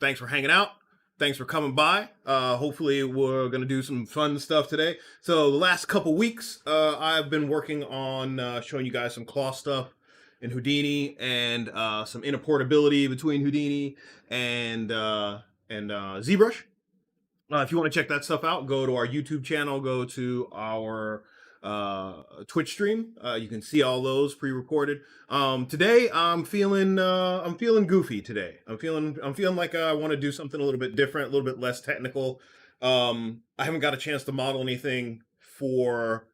Thanks for hanging out. Thanks for coming by. Hopefully, we're gonna do some fun stuff today. So, the last couple weeks, I've been working on showing you guys some claw stuff in Houdini and some interportability between Houdini and ZBrush. If you want to check that stuff out, go to our YouTube channel, go to our Twitch stream. You can see all those pre-recorded. Today I'm feeling goofy today. I'm feeling like I want to do something a little bit different, a little bit less technical. I haven't got a chance to model anything for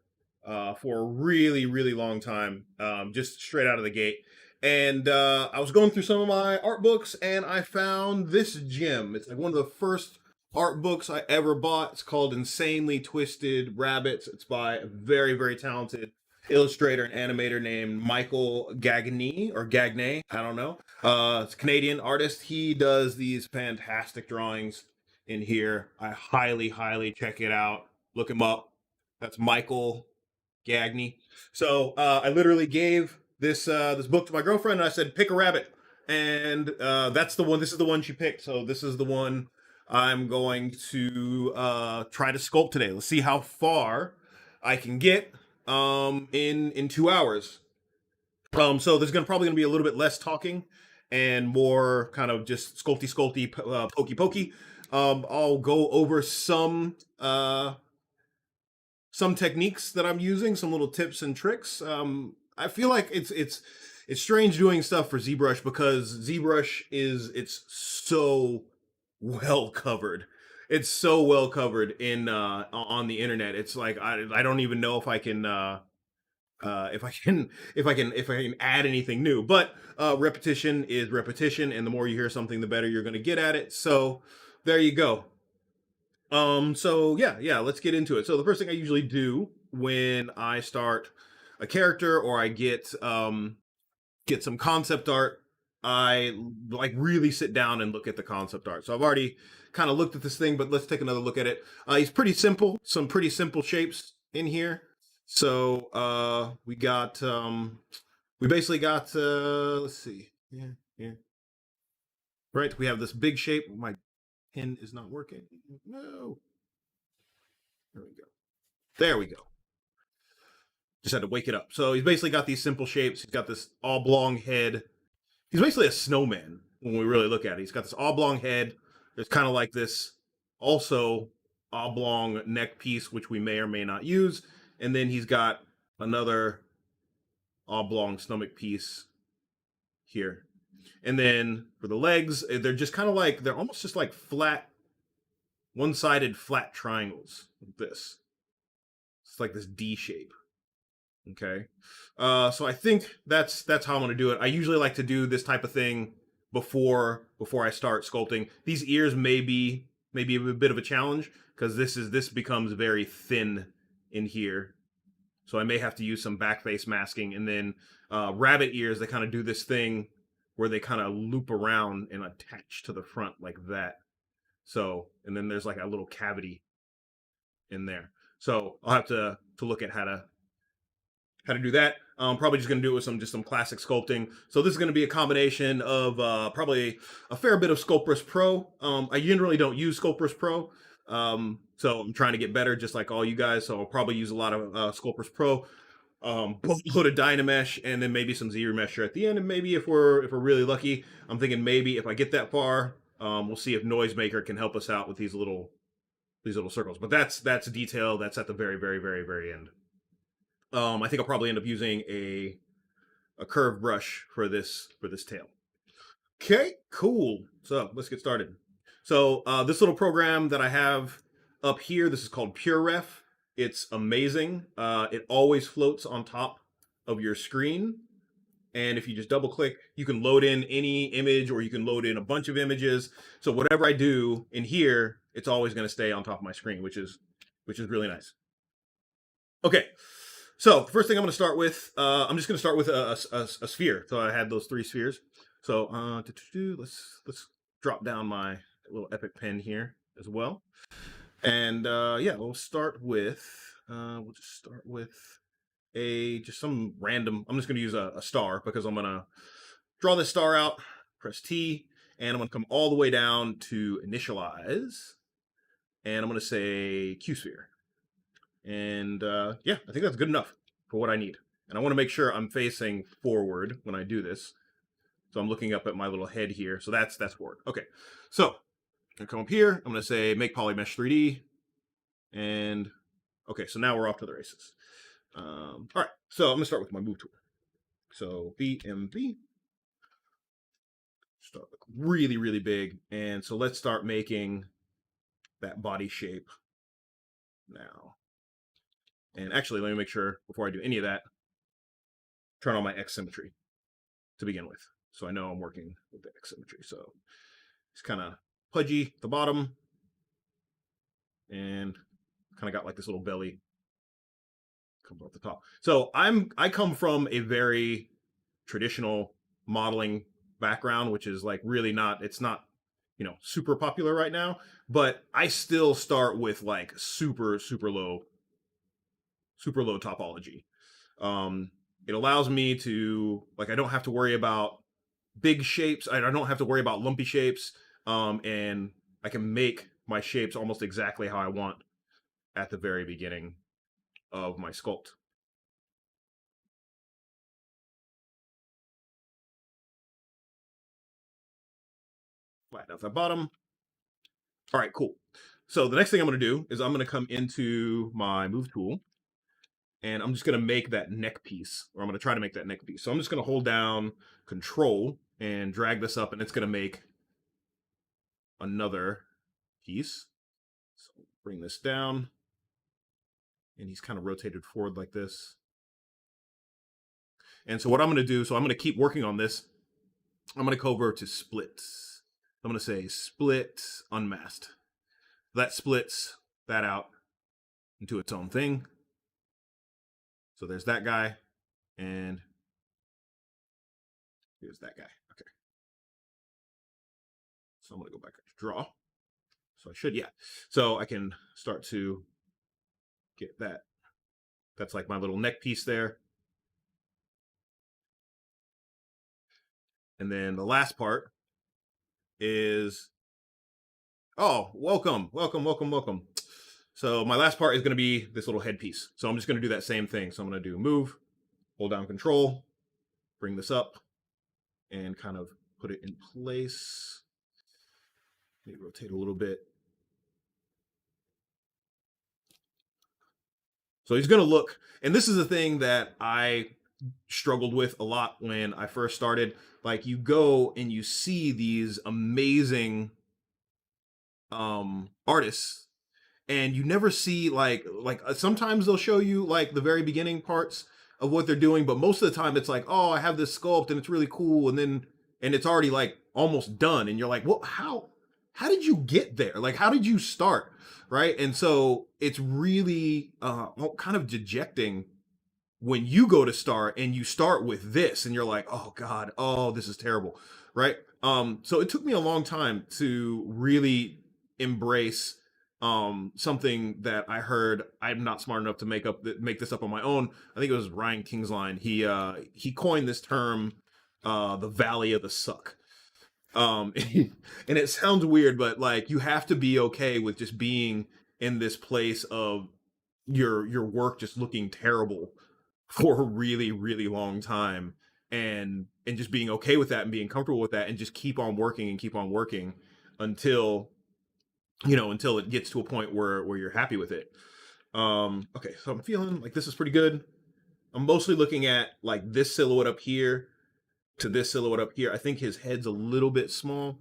a really long time. Just straight out of the gate. And I was going through some of my art books, and I found this gem. It's like one of the first art books I ever bought. It's called Insanely Twisted Rabbits. It's by a very talented illustrator and animator named Michael Gagne or Gagne. I don't know. It's a Canadian artist. He does these fantastic drawings in here. I highly check it out. Look him up. That's Michael Gagne. So I literally gave this book to my girlfriend, and I said, pick a rabbit. And that's the one. This is the one she picked. So this is the one I'm going to try to sculpt today. Let's see how far I can get in 2 hours. So there's probably gonna be a little bit less talking and more kind of just sculpty, pokey. I'll go over some techniques that I'm using, some little tips and tricks. I feel like it's strange doing stuff for ZBrush because ZBrush it's so well covered. It's so well covered in on the internet. It's like I don't even know if I can if I can add anything new. But repetition is repetition, and the more you hear something, the better you're going to get at it. So there you go. So yeah, let's get into it. So the first thing I usually do when I start a character or I get some concept art, I like really sit down and look at the concept art. So I've already kind of looked at this thing, but let's take another look at it. He's pretty simple, some pretty simple shapes in here. So we basically got let's see. Yeah. Right, we have this big shape. My pen is not working. No. There we go. Just had to wake it up. So he's basically got these simple shapes. He's got this oblong head. He's basically a snowman when we really look at it. He's got this oblong head. There's kind of like this also oblong neck piece, which we may or may not use. And then he's got another oblong stomach piece here. And then for the legs, they're just kind of like, they're almost just like flat, one-sided flat triangles like this. It's like this D shape. Okay. So I think that's how I'm going to do it. I usually like to do this type of thing before I start sculpting. These ears may be a bit of a challenge because this becomes very thin in here. So I may have to use some backface masking. And then rabbit ears, they kind of do this thing where they kind of loop around and attach to the front like that. So, and then there's like a little cavity in there. So I'll have to look at how to do that. I'm probably just going to do it with some classic sculpting. So this is going to be a combination of probably a fair bit of Sculptris Pro. I generally don't use Sculptris Pro. So I'm trying to get better just like all you guys. So I'll probably use a lot of Sculptris Pro. Boatload of Dynamesh, and then maybe some Z-Remesher at the end. And maybe if we're really lucky, I'm thinking maybe if I get that far, we'll see if Noisemaker can help us out with these little circles. But that's detail. That's at the very end. I think I'll probably end up using a curved brush for this tail. Okay, cool. So let's get started. So this little program that I have up here, this is called Pureref. It's amazing. It always floats on top of your screen. And if you just double click, you can load in any image or you can load in a bunch of images. So whatever I do in here, it's always going to stay on top of my screen, which is really nice. Okay. So the first thing I'm going to start with, I'm just going to start with a sphere. So I had those 3 spheres. So let's drop down my little Epic pen here as well. And yeah, we'll start with just some random. I'm just going to use a star because I'm going to draw this star out. Press T, And I'm going to come all the way down to initialize. And I'm going to say Q-sphere. And yeah, I think that's good enough for what I need. And I want to make sure I'm facing forward when I do this. So I'm looking up at my little head here. So that's forward. Okay. So I'm going to come up here. I'm going to say make polymesh 3D. And okay, so now we're off to the races. All right. So I'm going to start with my move tool. So BMV. Start really, really big. And so let's start making that body shape now. And actually, let me make sure before I do any of that, turn on my X symmetry to begin with. So I know I'm working with the X symmetry. So it's kind of pudgy at the bottom and kind of got like this little belly comes off the top. So I come from a very traditional modeling background, which is like really not, it's not, you know, super popular right now, but I still start with like super low topology. It allows me to, like, I don't have to worry about big shapes. I don't have to worry about lumpy shapes. And I can make my shapes almost exactly how I want at the very beginning of my sculpt. Flatten out that bottom. All right, cool. So the next thing I'm going to do is I'm going to come into my move tool and I'm just going to make that neck piece, or I'm going to try to make that neck piece. So I'm just going to hold down Control and drag this up, and it's going to make another piece. So bring this down, and he's kind of rotated forward like this. And so what I'm going to do, so I'm going to keep working on this. I'm going to go over to split. I'm going to say split unmasked. That splits that out into its own thing. So there's that guy, and here's that guy. Okay. So I'm going to go back to draw. So I should, yeah. So I can start to get that. That's like my little neck piece there. And then the last part is, oh, welcome. So my last part is going to be this little headpiece. So I'm just going to do that same thing. So I'm going to do move, hold down Control, bring this up, and kind of put it in place. Maybe rotate a little bit. So he's going to look, and this is the thing that I struggled with a lot when I first started. Like, you go and you see these amazing artists, and you never see like sometimes they'll show you like the very beginning parts of what they're doing, but most of the time it's like, oh, I have this sculpt and it's really cool, and it's already like almost done, and you're like, well, how did you get there? Like, how did you start? Right? And so it's really kind of dejecting when you go to start and you start with this and you're like, oh God, oh, this is terrible. Right? So it took me a long time to really embrace something that I heard. I'm not smart enough to make this up on my own. I think it was Ryan Kingsline. He coined this term, the Valley of the Suck. And it sounds weird, but like, you have to be okay with just being in this place of your work just looking terrible for a really, really long time, and just being okay with that and being comfortable with that, and just keep on working until until it gets to a point where you're happy with it. Okay, so I'm feeling like this is pretty good. I'm mostly looking at like this silhouette up here to this silhouette up here. I think his head's a little bit small,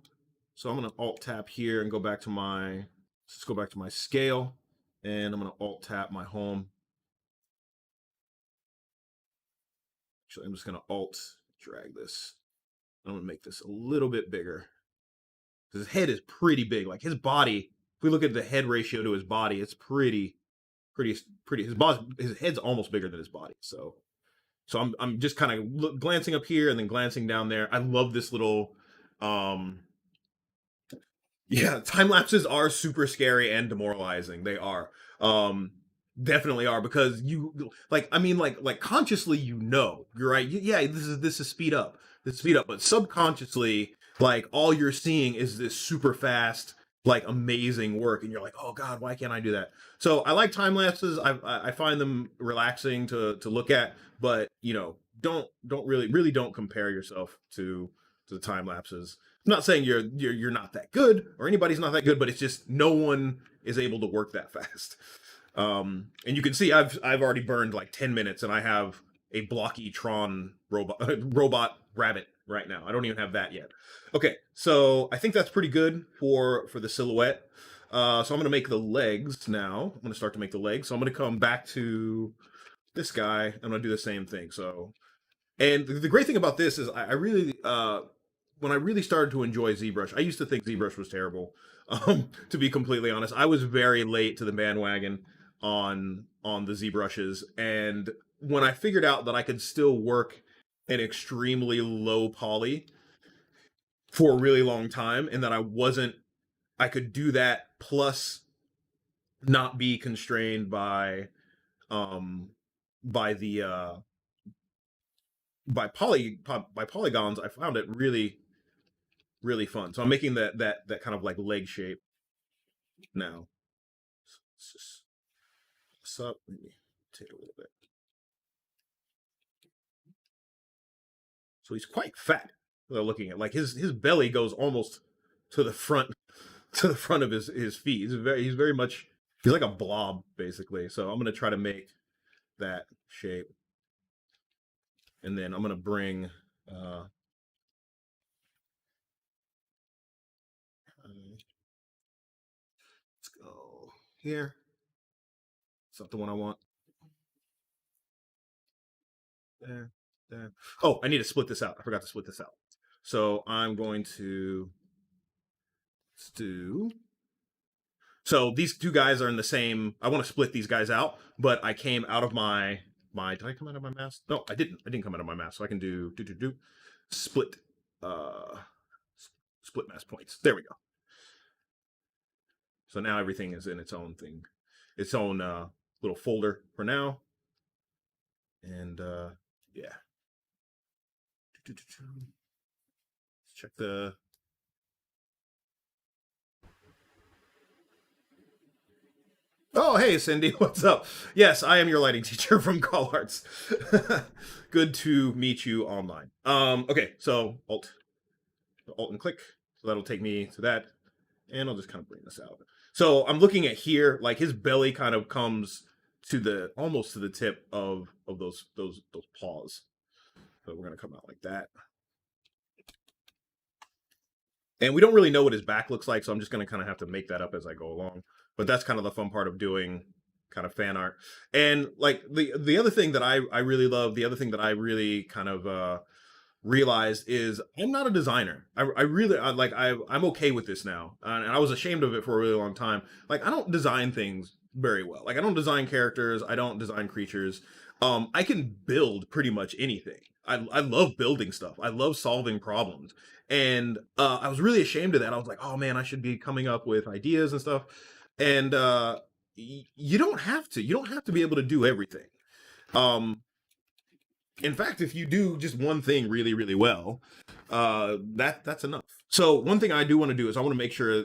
so I'm gonna Alt tap here and go back to my scale, and I'm gonna Alt tap my home. Actually, I'm just gonna Alt drag this. I'm gonna make this a little bit bigger, because his head is pretty big. Like, his body, if we look at the head ratio to his body, it's pretty. His head's almost bigger than his body. So I'm just kind of glancing up here and then glancing down there. I love this little, yeah, time lapses are super scary and demoralizing. They are, definitely are, because you like, I mean, like consciously, you're right. Yeah, this is speed up, but subconsciously, Like all you're seeing is this super fast, like amazing work, and you're like, oh god, why can't I do that? So I like time lapses. I find them relaxing to look at, but don't really don't compare yourself to the time lapses. I'm not saying you're not that good or anybody's not that good, but it's just no one is able to work that fast. And you can see I've already burned like 10 minutes, and I have a blocky Tron robot rabbit right now. I don't even have that yet. Okay, so I think that's pretty good for the silhouette. So I'm gonna make the legs now. I'm gonna start to make the legs. So I'm gonna come back to this guy. I'm gonna do the same thing. So, and the great thing about this is I really when I really started to enjoy ZBrush, I used to think ZBrush was terrible. To be completely honest, I was very late to the bandwagon on the ZBrushes, and when I figured out that I could still work an extremely low poly for a really long time, and that I could do that plus not be constrained um by the by polygons, I found it really fun. So I'm making that kind of like leg shape now. Let's just this up, maybe take a little bit. So he's quite fat. They're looking at like his belly goes almost to the front to the front of his feet. He's very much he's like a blob basically. So I'm gonna try to make that shape, and then I'm gonna bring let's go here. It's not the one I want. There, there. Oh, I need to split this out. I forgot to split this out. So I'm going to do. So these two guys are in the same. I want to split these guys out, but I came out of my. Did I come out of my mask? No, I didn't. I didn't come out of my mask. So I can do split uh split mask points. There we go. So now everything is in its own thing, its own little folder for now. And yeah. Let's check the. Oh, hey, Cindy, what's up? Yes, I am your lighting teacher from Call Arts. Good to meet you online. Okay, so Alt and click. So that'll take me to that, and I'll just kind of bring this out. So I'm looking at here, like his belly kind of comes to the almost to the tip of those paws. So we're gonna come out like that. And we don't really know what his back looks like, so I'm just going to kind of have to make that up as I go along. But that's kind of the fun part of doing kind of fan art. And like the other thing that I really love, the other thing that I really kind of realized is I'm not a designer. I really I'm okay with this now, and I was ashamed of it for a really long time. Like I don't design things very well. Like I don't design characters. I don't design creatures. I can build pretty much anything. I love building stuff. I love solving problems, and I was really ashamed of that. I was like, oh man, I should be coming up with ideas and stuff. And you don't have to. You don't have to be able to do everything. Um, in fact, if you do just one thing really well, that's enough. So one thing I do want to do is I want to make sure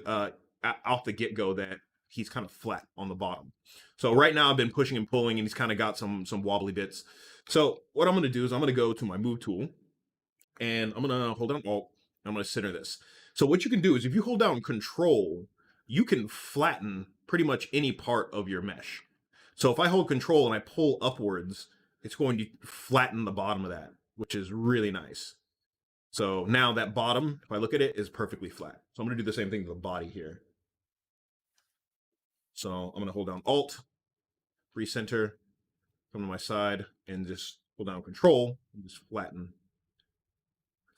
off the get go that he's kind of flat on the bottom. So right now I've been pushing and pulling, and he's kind of got some wobbly bits. So what I'm going to do is I'm going to go to my move tool, and I'm going to hold down Alt. I'm going to center this. So what you can do is if you hold down Control, you can flatten pretty much any part of your mesh. So if I hold Control and I pull upwards, it's going to flatten the bottom of that, which is really nice. So now that bottom, if I look at it, is perfectly flat. So I'm going to do the same thing to the body here. So I'm going to hold down Alt, recenter, come to my side, and just hold down Control and just flatten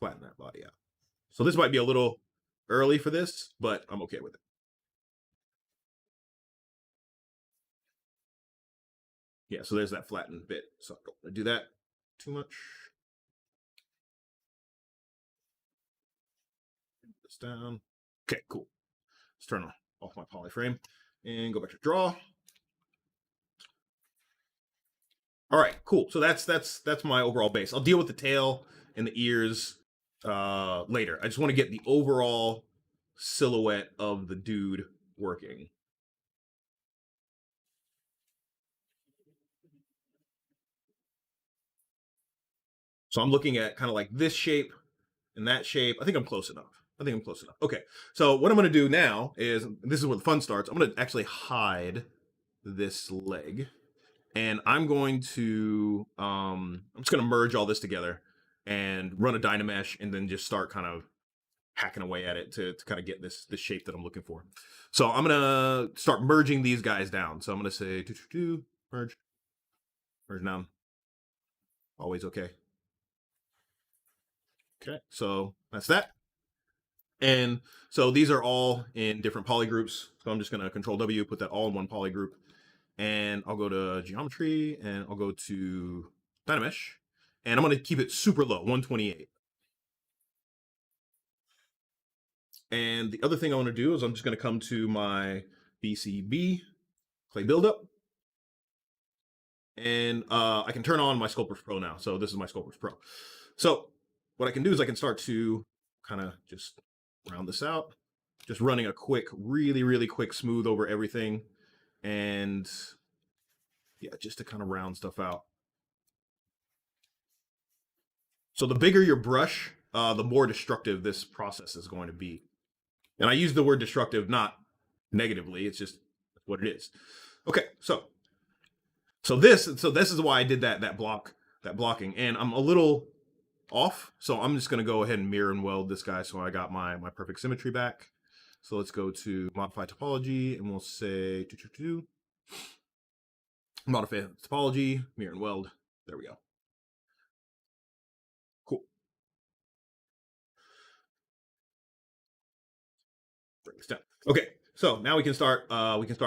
that body out. So this might be a little early for this, but I'm okay with it. Yeah, so there's that flattened bit. So I don't want to do that too much. This down. Okay, cool. Let's turn off my polyframe and go back to draw. All right, cool. So that's my overall base. I'll deal with the tail and the ears later. I just want to get the overall silhouette of the dude working. So I'm looking at kind of like this shape and that shape. I think I'm close enough. I think I'm close enough. Okay. So what I'm going to do now is, this is where the fun starts. I'm going to actually hide this leg, and I'm going to I'm just going to merge all this together and run a Dynamesh, and then just start kind of hacking away at it to kind of get this shape that I'm looking for. So I'm gonna start merging these guys down. So I'm gonna say merge, merge down. Always okay. Okay, so that's that. And so these are all in different poly groups. So I'm just gonna Control W, put that all in one poly group, and I'll go to geometry and I'll go to Dynamesh, and I'm gonna keep it super low, 128. And the other thing I want to do is I'm just going to come to my BCB clay buildup, and I can turn on my Sculptors Pro now. So this is my Sculptors Pro. So what I can do is I can start to kind of just round this out, just running a quick, really quick smooth over everything, and yeah, just to kind of round stuff out. So the bigger your brush, the more destructive this process is going to be. And I use the word destructive not negatively, it's just what it is. Okay, so this is why I did that blocking, and I'm a little off, so I'm just gonna go ahead and mirror and weld this guy so I got my perfect symmetry back. So let's go to modify topology, and we'll say modify topology, mirror and weld. There we go. Cool. Bring this down. Okay, so now we can start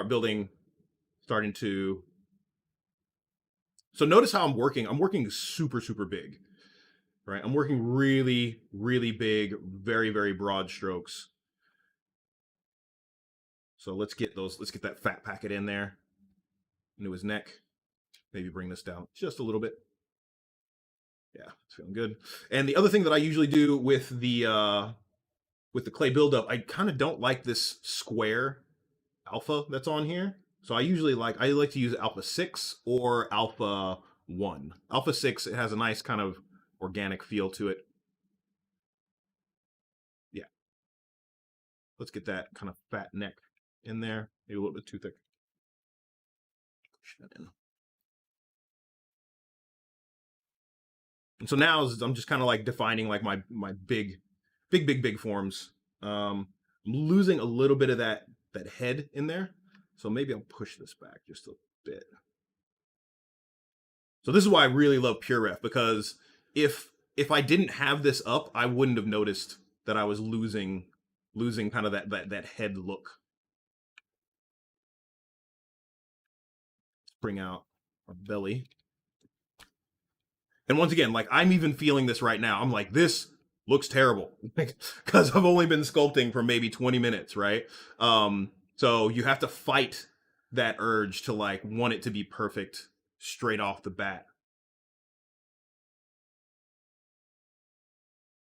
building, starting to. So notice how I'm working. I'm working super big, right? I'm working really big, very broad strokes. So let's get that fat packet in there into his neck. Maybe bring this down just a little bit. Yeah, it's feeling good. And the other thing that I usually do with the clay buildup, I kind of don't like this square alpha that's on here. So I like to use alpha 6 or alpha 1. Alpha 6, it has a nice kind of organic feel to it. Yeah. Let's get that kind of fat neck in there. Maybe a little bit too thick. Push that in. And so now I'm just kind of like defining like my big forms. I'm losing a little bit of that head in there. So maybe I'll push this back just a bit. So this is why I really love Pureref, because if I didn't have this up, I wouldn't have noticed that I was losing kind of that head look. Let's bring out our belly. And once again, like, I'm even feeling this right now. I'm like, this looks terrible because I've only been sculpting for maybe 20 minutes, right? So you have to fight that urge to like want it to be perfect straight off the bat.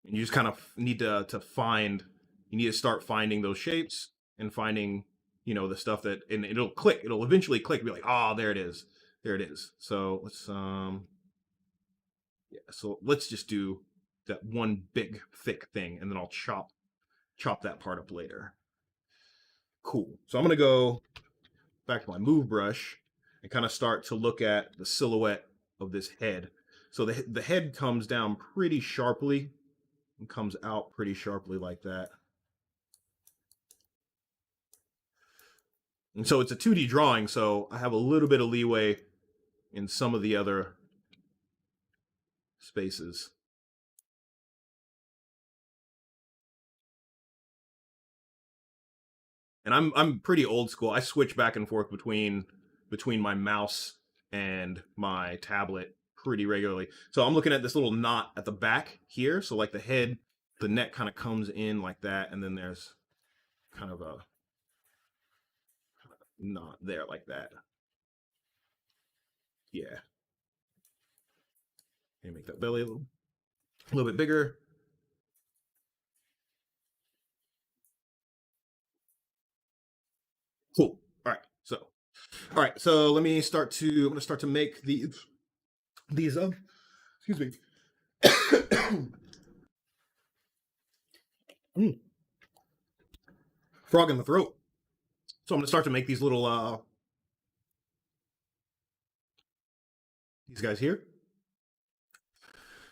And you just kind of need to find, you need to start finding those shapes and finding, the stuff that, and it'll click. It'll eventually click. Be like, oh, there it is. There it is. So let's yeah, so let's just do that one big thick thing, and then I'll chop that part up later. Cool. So I'm gonna go back to my move brush and kind of start to look at the silhouette of this head. So the head comes down pretty sharply and comes out pretty sharply like that. And so it's a 2D drawing, so I have a little bit of leeway in some of the other spaces. And I'm pretty old school. I switch back and forth between my mouse and my tablet pretty regularly. So I'm looking at this little knot at the back here. So like the neck kind of comes in like that, and then there's kind of a knot there like that. Yeah. And make that belly a little bit bigger. All right, so let me start to. I'm gonna start to make these. Excuse me. Mm, frog in the throat. So I'm gonna start to make these little these guys here.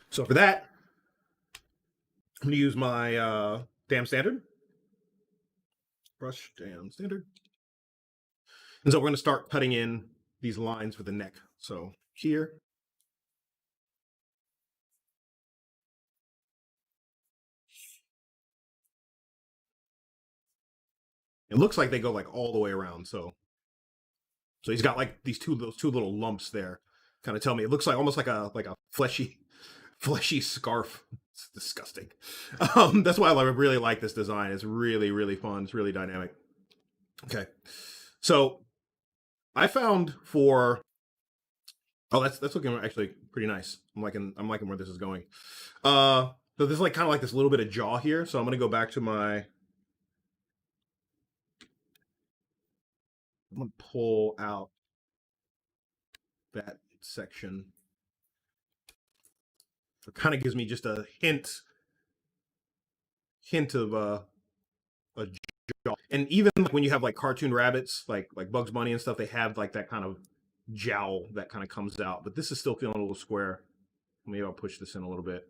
So for that, I'm gonna use my damn standard brush, damn standard, and so we're gonna start cutting in these lines with the neck. So here, it looks like they go like all the way around. So he's got like those two little lumps there. Kind of tell me it looks like almost like a fleshy scarf. It's disgusting. That's why I really like this design. It's really fun. It's really dynamic. Okay, so I found for that's looking actually pretty nice. I'm liking where this is going. So there's like kind of like this little bit of jaw here. So I'm gonna go back to my. I'm gonna pull out that section. It kind of gives me just a hint of a jaw. And even like when you have like cartoon rabbits, like Bugs Bunny and stuff, they have like that kind of jowl that kind of comes out. But this is still feeling a little square. Maybe I'll push this in a little bit.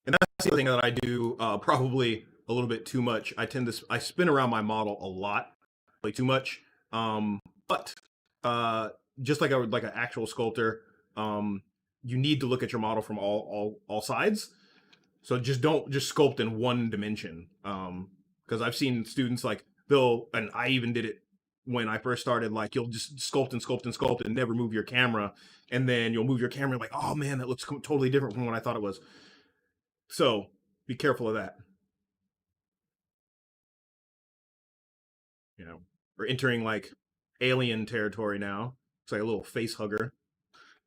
And that's the thing that I do probably a little bit too much. I spin around my model a lot, like too much. But uh, just like like an actual sculptor, um, you need to look at your model from all sides. So just don't just sculpt in one dimension. Because I've seen students like and I even did it when I first started. Like you'll just sculpt and sculpt and sculpt and never move your camera, and then you'll move your camera like, oh man, that looks totally different from what I thought it was. So be careful of that. You know, we're entering like alien territory now. It's like a little face hugger.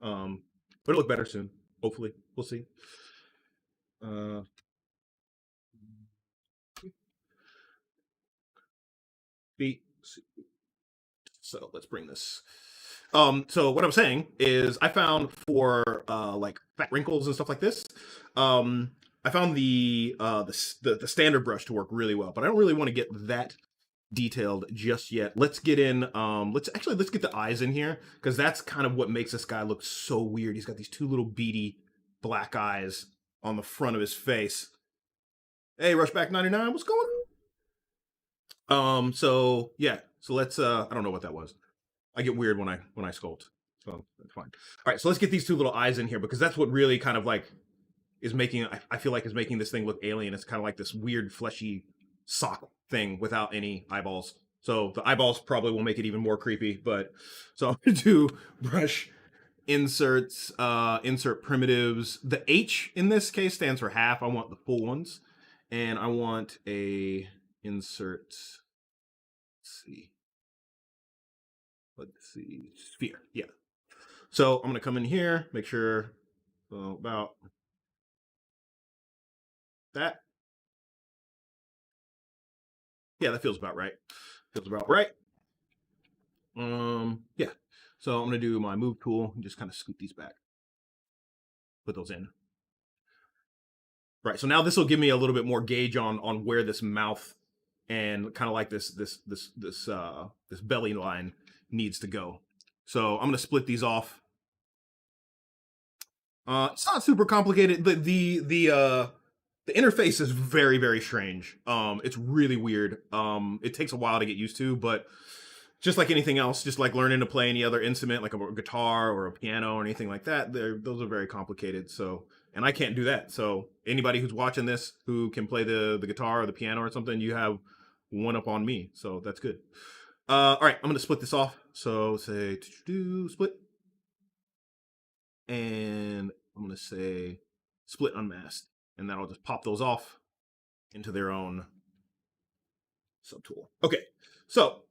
Um, but it'll look better soon. Hopefully, we'll see. Uh, feet. So let's bring this. So what I'm saying is, I found for like fat wrinkles and stuff like this, I found the standard brush to work really well. But I don't really want to get that detailed just yet. Let's get in. Let's get the eyes in here because that's kind of what makes this guy look so weird. He's got these two little beady black eyes on the front of his face. Hey, Rushback 99, what's going on? So yeah, so let's. I don't know what that was. I get weird when I sculpt, so that's fine. All right, so let's get these two little eyes in here because that's what really kind of like is making. I feel like is making this thing look alien. It's kind of like this weird fleshy sock thing without any eyeballs. So the eyeballs probably will make it even more creepy. But so I'm gonna do brush inserts, insert primitives. The H in this case stands for half. I want the full ones, and I want a insert. Let's see. Let's see, sphere. Yeah. So I'm gonna come in here, make sure about that. Yeah, that feels about right. Feels about right. Yeah. So I'm gonna do my move tool and just kind of scoop these back, put those in. Right. So now this will give me a little bit more gauge on where this mouth and kind of like this belly line needs to go. So I'm gonna split these off. It's not super complicated. The interface is very strange. It's really weird. It takes a while to get used to, but just like anything else, just like learning to play any other instrument, like a guitar or a piano or anything like that, those are very complicated. So, and I can't do that. So, anybody who's watching this who can play the guitar or the piano or something, you have one up on me. So that's good. All right, I'm gonna split this off. So say split, and I'm gonna say split unmasked, and then I'll just pop those off into their own subtool. Okay, so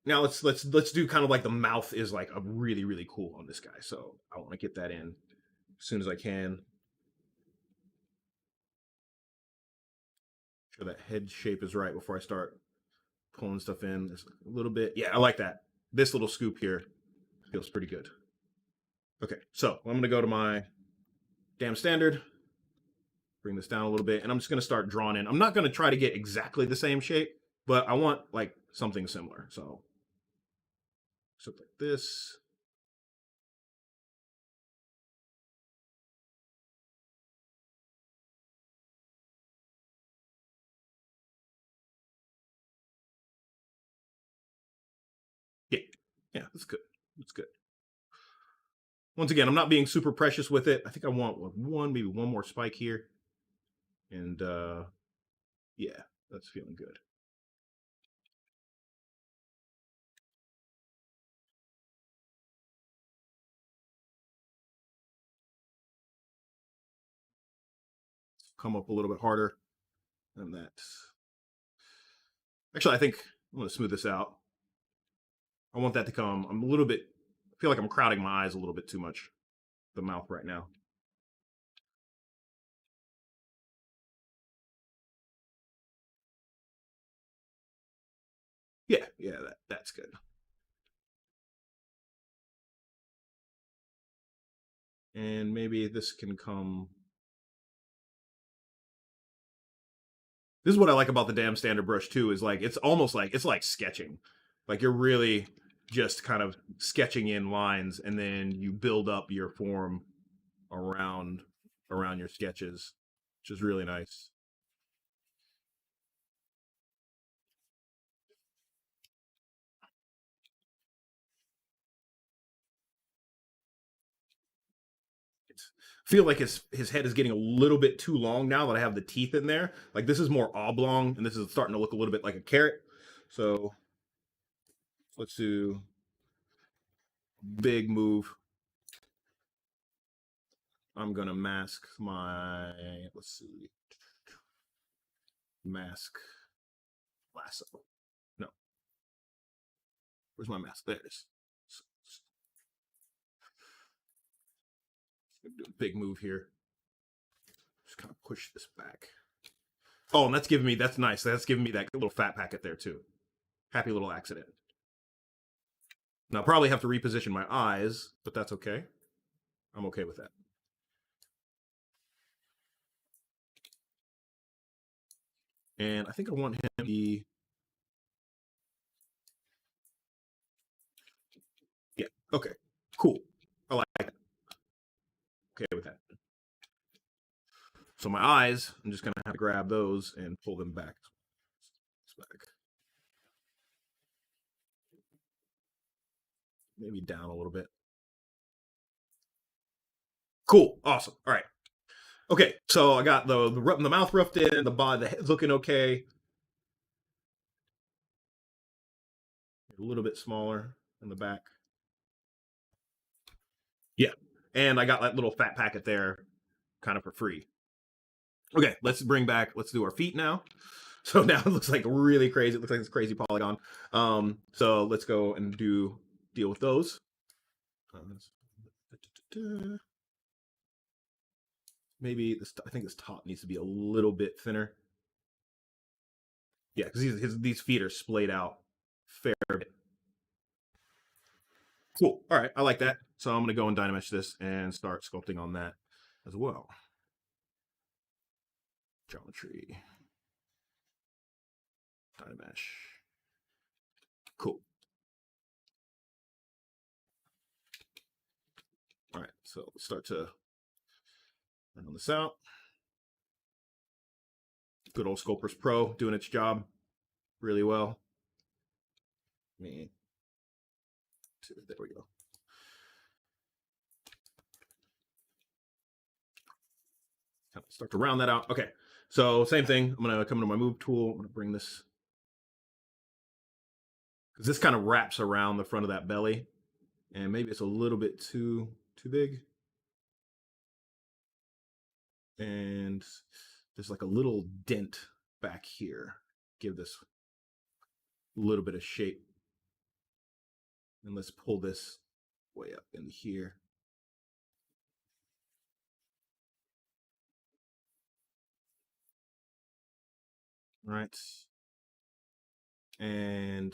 now let's do kind of like the mouth is like a really cool on this guy. So I want to get that in as soon as I can. Sure that head shape is right before I start pulling stuff in. There's a little bit. Yeah, I like that. This little scoop here feels pretty good. Okay, so I'm gonna go to my damn standard, bring this down a little bit, and I'm just gonna start drawing in. I'm not gonna try to get exactly the same shape, but I want like something similar. So something like this. Yeah, yeah, that's good. That's good. Once again, I'm not being super precious with it. I think I want maybe one more spike here. And yeah, that's feeling good. Come up a little bit harder than that. Actually, I think I'm going to smooth this out. I want that to come. I'm a little bit, I feel like I'm crowding my eyes a little bit too much, the mouth right now. Yeah, yeah, that's good. And maybe this can come. This is what I like about the damn standard brush too, is like it's almost like it's like sketching. Like you're really just kind of sketching in lines and then you build up your form around your sketches, which is really nice. I feel like his head is getting a little bit too long now that I have the teeth in there. Like this is more oblong, and this is starting to look a little bit like a carrot. So let's do big move. I'm gonna mask my, let's see, mask lasso. No, where's my mask? There it is. Do a big move here. Just kind of push this back. Oh, and that's giving me, that's nice. That's giving me that little fat packet there too. Happy little accident. Now I'll probably have to reposition my eyes, but that's okay. I'm okay with that. And I think I want him to be, yeah, okay, cool. I like that. Okay with that. So my eyes, I'm just gonna have to grab those and pull them back. Maybe down a little bit. Cool, awesome. All right. Okay, so I got the mouth roughed in, the body, the head's looking okay. A little bit smaller in the back. Yeah, and I got that little fat packet there, kind of for free. Okay, let's do our feet now. So now it looks like really crazy. It looks like this crazy polygon. So let's go and deal with those. Maybe this. I think this top needs to be a little bit thinner. Yeah, because these feet are splayed out fair bit. Cool. All right, I like that. So I'm gonna go and Dynamesh this and start sculpting on that as well. Geometry. Dynamesh. Cool. All right, so let's start to run this out. Good old Sculptors Pro doing its job really well. There we go. Start to round that out. Okay, so same thing. I'm gonna come to my move tool. I'm gonna bring this, because this kind of wraps around the front of that belly, and maybe it's a little bit too big. And there's like a little dent back here. Give this a little bit of shape. And let's pull this way up in here. All right. And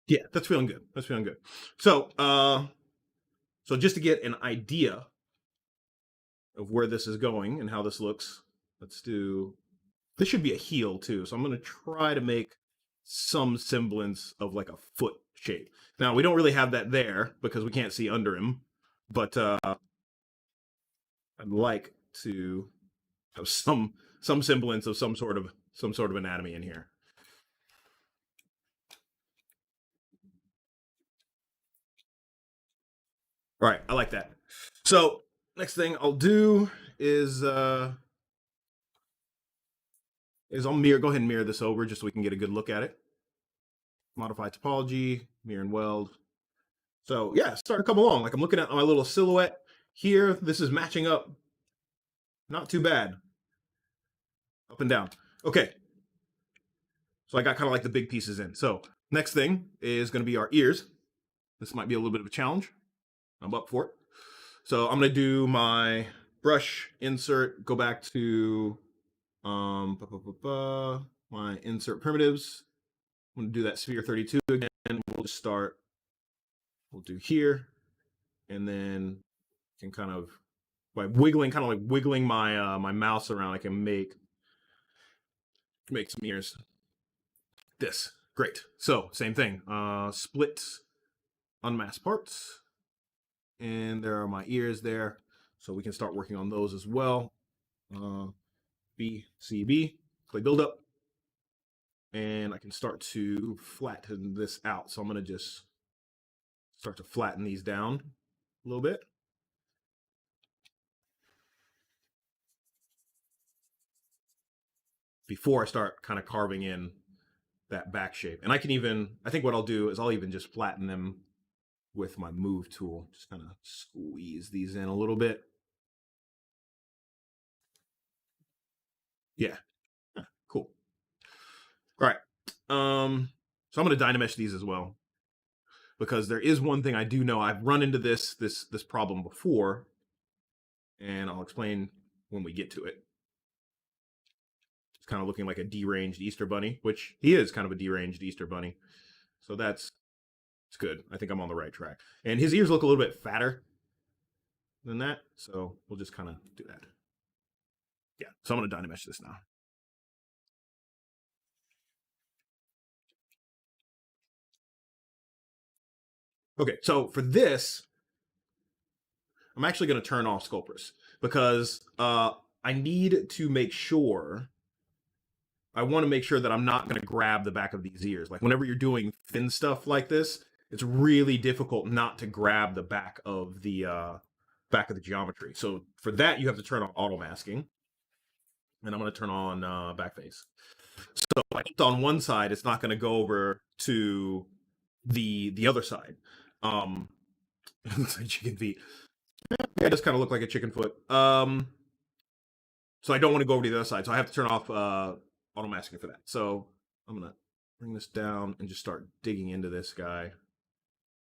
yeah, that's feeling good. That's feeling good. So just to get an idea of where this is going and how this looks, let's do, this should be a heel too. So I'm going to try to make some semblance of like a foot shape. Now we don't really have that there because we can't see under him, but I'd like to have some semblance of some sort of anatomy in here. All right, I like that. So next thing I'll do is I'll go ahead and mirror this over just so we can get a good look at it. Modify topology, mirror and weld. So yeah, starting to come along. Like I'm looking at my little silhouette here. This is matching up. Not too bad. Up and down. Okay. So I got kind of like the big pieces in. So next thing is going to be our ears. This might be a little bit of a challenge. I'm up for it. So I'm going to do my brush insert, go back to my insert primitives. I'm going to do that sphere 32 again. We'll just start, we'll do here, and then can kind of, by wiggling, kind of like wiggling my my mouse around, I can make some ears. This, great. So same thing, split unmasked parts, and there are my ears there. So we can start working on those as well. B, C, B, clay buildup. And I can start to flatten this out. So I'm going to just start to flatten these down a little bit. Before I start kind of carving in that back shape. And I can even, I think what I'll do is I'll even just flatten them with my move tool. Just kind of squeeze these in a little bit. Yeah. Cool. All right. So I'm going to Dynamesh these as well, because there is one thing I do know. I've run into this problem before, and I'll explain when we get to it. It's kind of looking like a deranged Easter bunny, which he is kind of a deranged Easter bunny. So it's good. I think I'm on the right track. And his ears look a little bit fatter than that, so we'll just kind of do that. Yeah, so I'm going to Dynamesh this now. Okay, so for this, I'm actually going to turn off Sculptress because I need to make sure, I want to make sure that I'm not going to grab the back of these ears. Like whenever you're doing thin stuff like this, it's really difficult not to grab the back of the geometry. So for that, you have to turn on auto masking, and I'm going to turn on backface. So on one side, it's not going to go over to the other side. It's like chicken feet. Yeah, it does kind of look like a chicken foot. So I don't want to go over to the other side. So I have to turn off auto masking for that. So I'm going to bring this down and just start digging into this guy.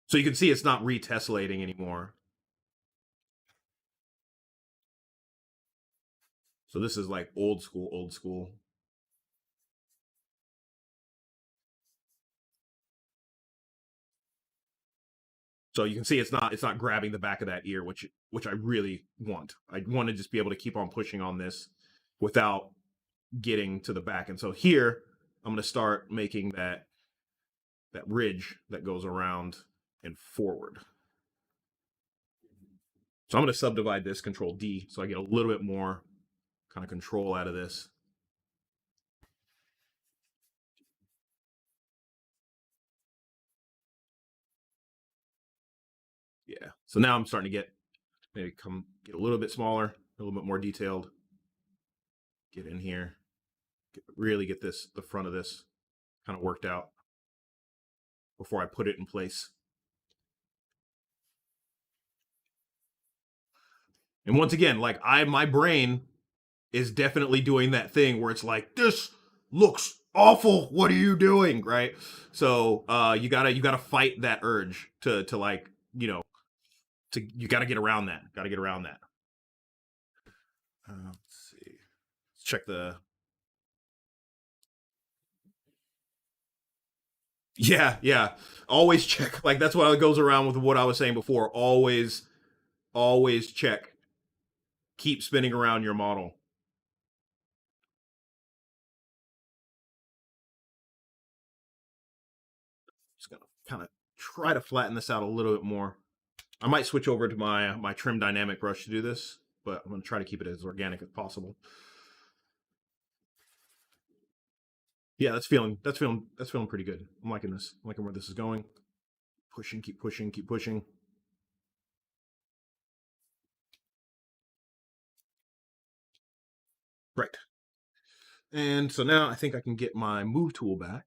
So you can see it's not retessellating anymore. So this is like old school, old school. So you can see it's not grabbing the back of that ear, which I really want. I want to just be able to keep on pushing on this without getting to the back. And so here I'm going to start making that ridge that goes around and forward. So I'm going to subdivide this, Control D, so I get a little bit more kind of control out of this. Yeah. So now I'm starting to get a little bit smaller, a little bit more detailed. Get in here, really get the front of this kind of worked out before I put it in place. And once again, like my brain is definitely doing that thing where it's like, this looks awful. What are you doing? Right. So you gotta fight that urge to like, you gotta get around that. Let's see. check the. Yeah, yeah. Always check. Like that's what goes around with what I was saying before. Always check. Keep spinning around your model. Just gonna kind of try to flatten this out a little bit more. I might switch over to my trim dynamic brush to do this, but I'm gonna try to keep it as organic as possible. Yeah, that's feeling pretty good. I'm liking this. I'm liking where this is going. Pushing, keep pushing, keep pushing. Right. And so now I think I can get my move tool back.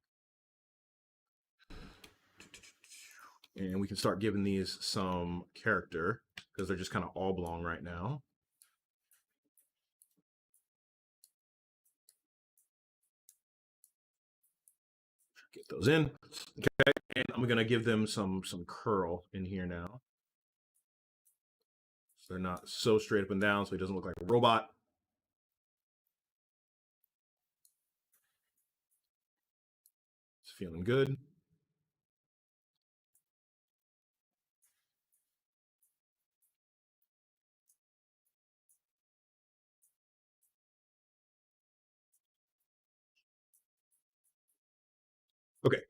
And we can start giving these some character because they're just kind of oblong right now. Get those in. Okay. And I'm gonna give them some curl in here now. So they're not so straight up and down, so he doesn't look like a robot. It's feeling good. Okay.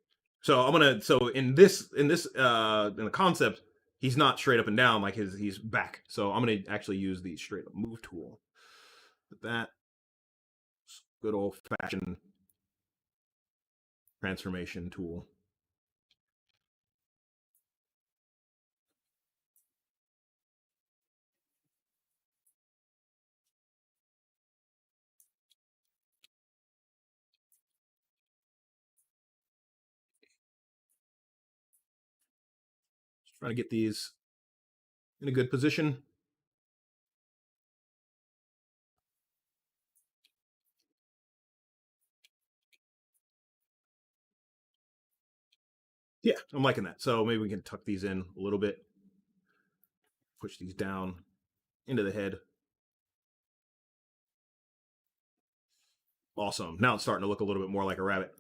So I'm gonna so in the concept, he's not straight up and down like he's back. So I'm gonna actually use the straight up move tool. With that good old fashioned transformation tool. Just trying to get these in a good position. Yeah, I'm liking that. So maybe we can tuck these in a little bit. Push these down into the head. Awesome. Now it's starting to look a little bit more like a rabbit.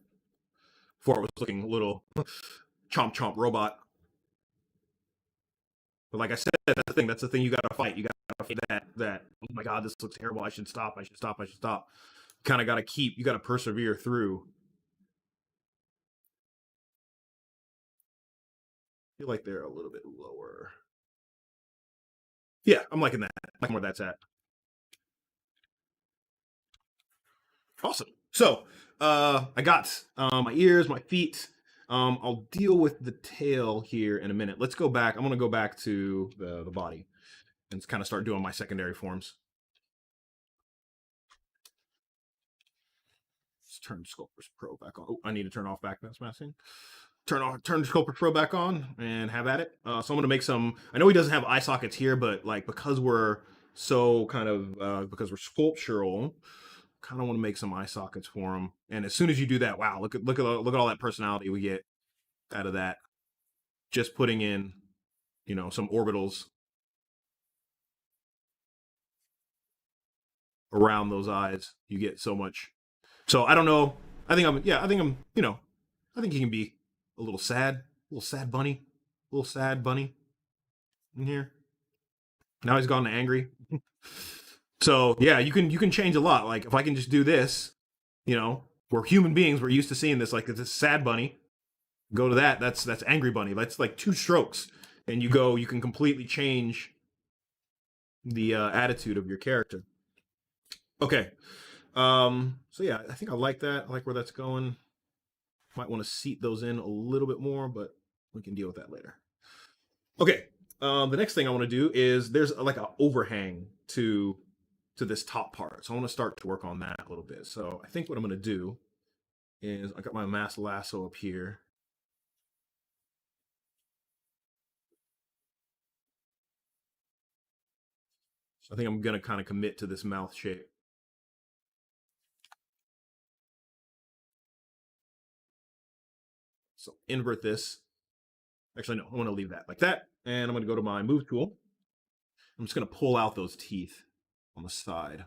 Before it was looking a little chomp chomp robot. But like I said, that's the thing you gotta fight. You gotta fight that oh my god, this looks terrible. I should stop. I should stop. I should stop. Kind of gotta keep. You gotta persevere through. I feel like they're a little bit lower. Yeah, I'm liking that. I'm liking where that's at. Awesome. So I got my ears, my feet. I'll deal with the tail here in a minute. Let's go back. I'm gonna go back to the body and kind of start doing my secondary forms. Let's turn Sculptors Pro back on. Oh, I need to turn off backpass masking. Turn Sculptor Pro back on and have at it. So I'm gonna make some. I know he doesn't have eye sockets here, but like because we're so kind of because we're sculptural, kind of want to make some eye sockets for him. And as soon as you do that, wow, look at all that personality we get out of that. Just putting in, some orbitals around those eyes, you get so much. So I don't know. I think he can be a little sad, a little sad bunny in here. Now he's gone to angry. So yeah, you can change a lot. Like if I can just do this, we're human beings. We're used to seeing this. Like it's a sad bunny. Go to that. That's angry bunny. That's like two strokes, and you can completely change the attitude of your character. Okay. So yeah, I think I like that. I like where that's going. Might want to seat those in a little bit more, but we can deal with that later. Okay. The next thing I want to do is there's like an overhang to this top part. So I want to start to work on that a little bit. So I think what I'm going to do is I got my mass lasso up here. So I think I'm going to kind of commit to this mouth shape. So invert this. Actually, no, I want to leave that like that. And I'm going to go to my move tool. I'm just going to pull out those teeth on the side.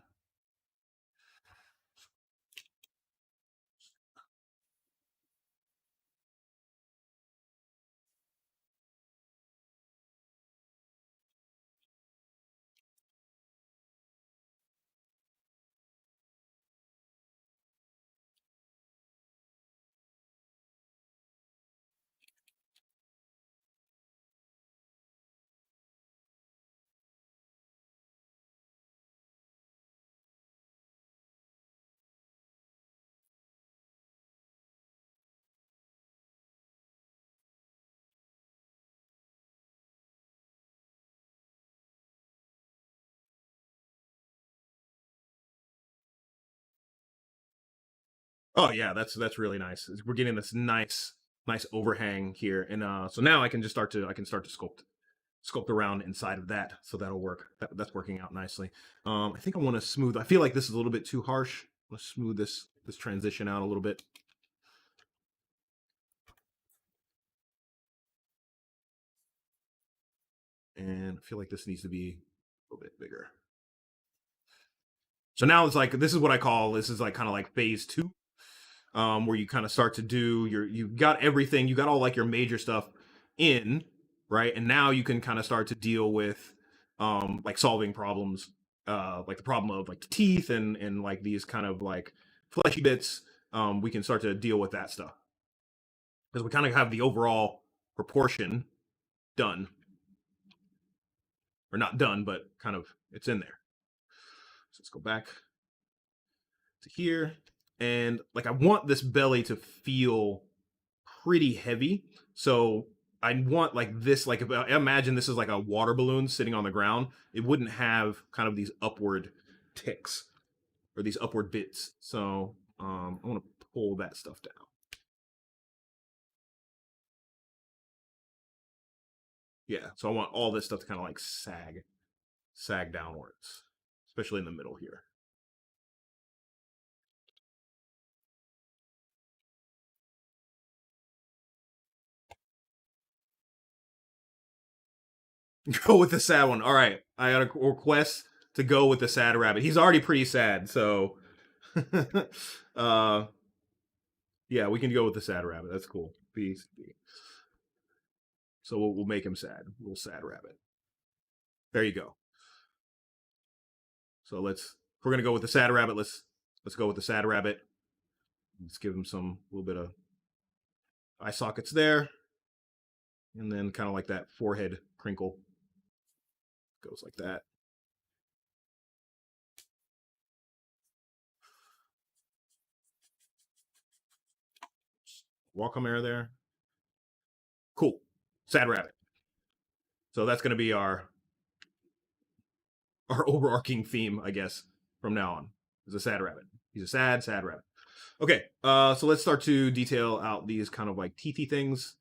Oh yeah, that's really nice. We're getting this nice overhang here, and so now I can start to sculpt around inside of that, so that'll work. That's working out nicely. I think I want to smooth. I feel like this is a little bit too harsh. Let's smooth this transition out a little bit, and I feel like this needs to be a little bit bigger. So now it's like this is what I call this is like kind of like phase two, where you kind of start to do you've got everything, you got all like your major stuff in, right? And now you can kind of start to deal with like solving problems, like the problem of like the teeth and like these kind of like fleshy bits. We can start to deal with that stuff because we kind of have the overall proportion done, or not done, but kind of it's in there. So let's go back to here, and like I want this belly to feel pretty heavy. So I want like this, like if I imagine this is like a water balloon sitting on the ground, it wouldn't have kind of these upward ticks or these upward bits. So I want to pull that stuff down. Yeah. So I want all this stuff to kind of like sag downwards, especially in the middle here. Go with the sad one. All right. I got a request to go with the sad rabbit. He's already pretty sad, so uh yeah, we can go with the sad rabbit. That's cool. Peace. So we'll make him sad. Little sad rabbit. There you go. So if we're gonna go with the sad rabbit, let's go with the sad rabbit. Let's give him some little bit of eye sockets there, and then kind of like that forehead crinkle goes like that. Welcome air there. Cool. Sad rabbit. So that's gonna be our overarching theme, I guess, from now on. Is a sad rabbit. He's a sad rabbit. Okay, so let's start to detail out these kind of like teethy things.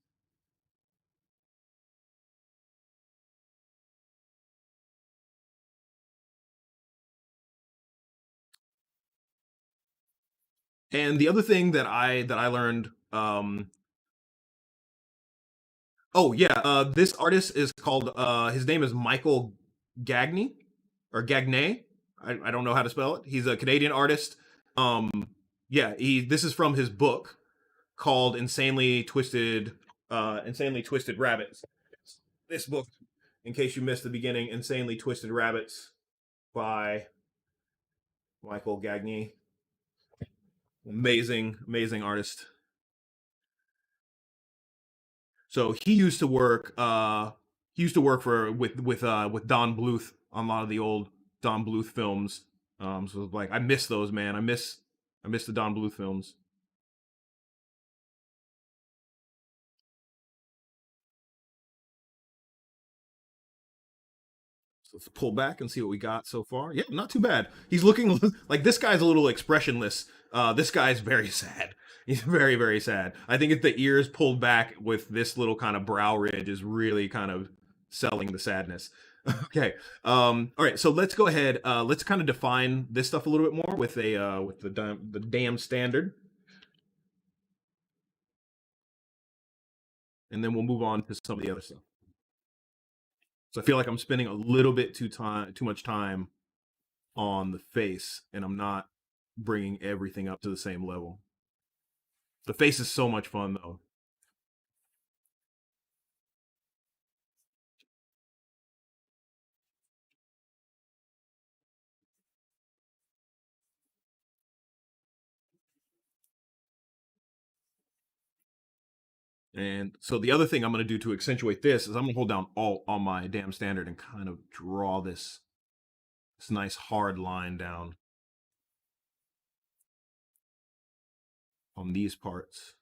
And the other thing that I learned, oh yeah, this artist is called his name is Michael Gagney or Gagne. I don't know how to spell it. He's a Canadian artist. Um, yeah, he this is from his book called Insanely Twisted Rabbits. This book, in case you missed the beginning, Insanely Twisted Rabbits by Michael Gagne. Amazing artist. So he used to work for with Don Bluth on a lot of the old Don Bluth films. So like I miss those, man. I miss the Don Bluth films. So let's pull back and see what we got so far. Yeah, not too bad. He's looking like this guy's a little expressionless. This guy's very sad. He's very sad. I think if the ears pulled back with this little kind of brow ridge is really kind of selling the sadness. Okay. All right. So let's go ahead. Let's kind of define this stuff a little bit more with the damn standard, and then we'll move on to some of the other stuff. So I feel like I'm spending a little bit too much time on the face, and I'm not bringing everything up to the same level. The face is so much fun though. And so the other thing I'm going to do to accentuate this is I'm going to hold down Alt on my damn standard and kind of draw this nice hard line down on these parts,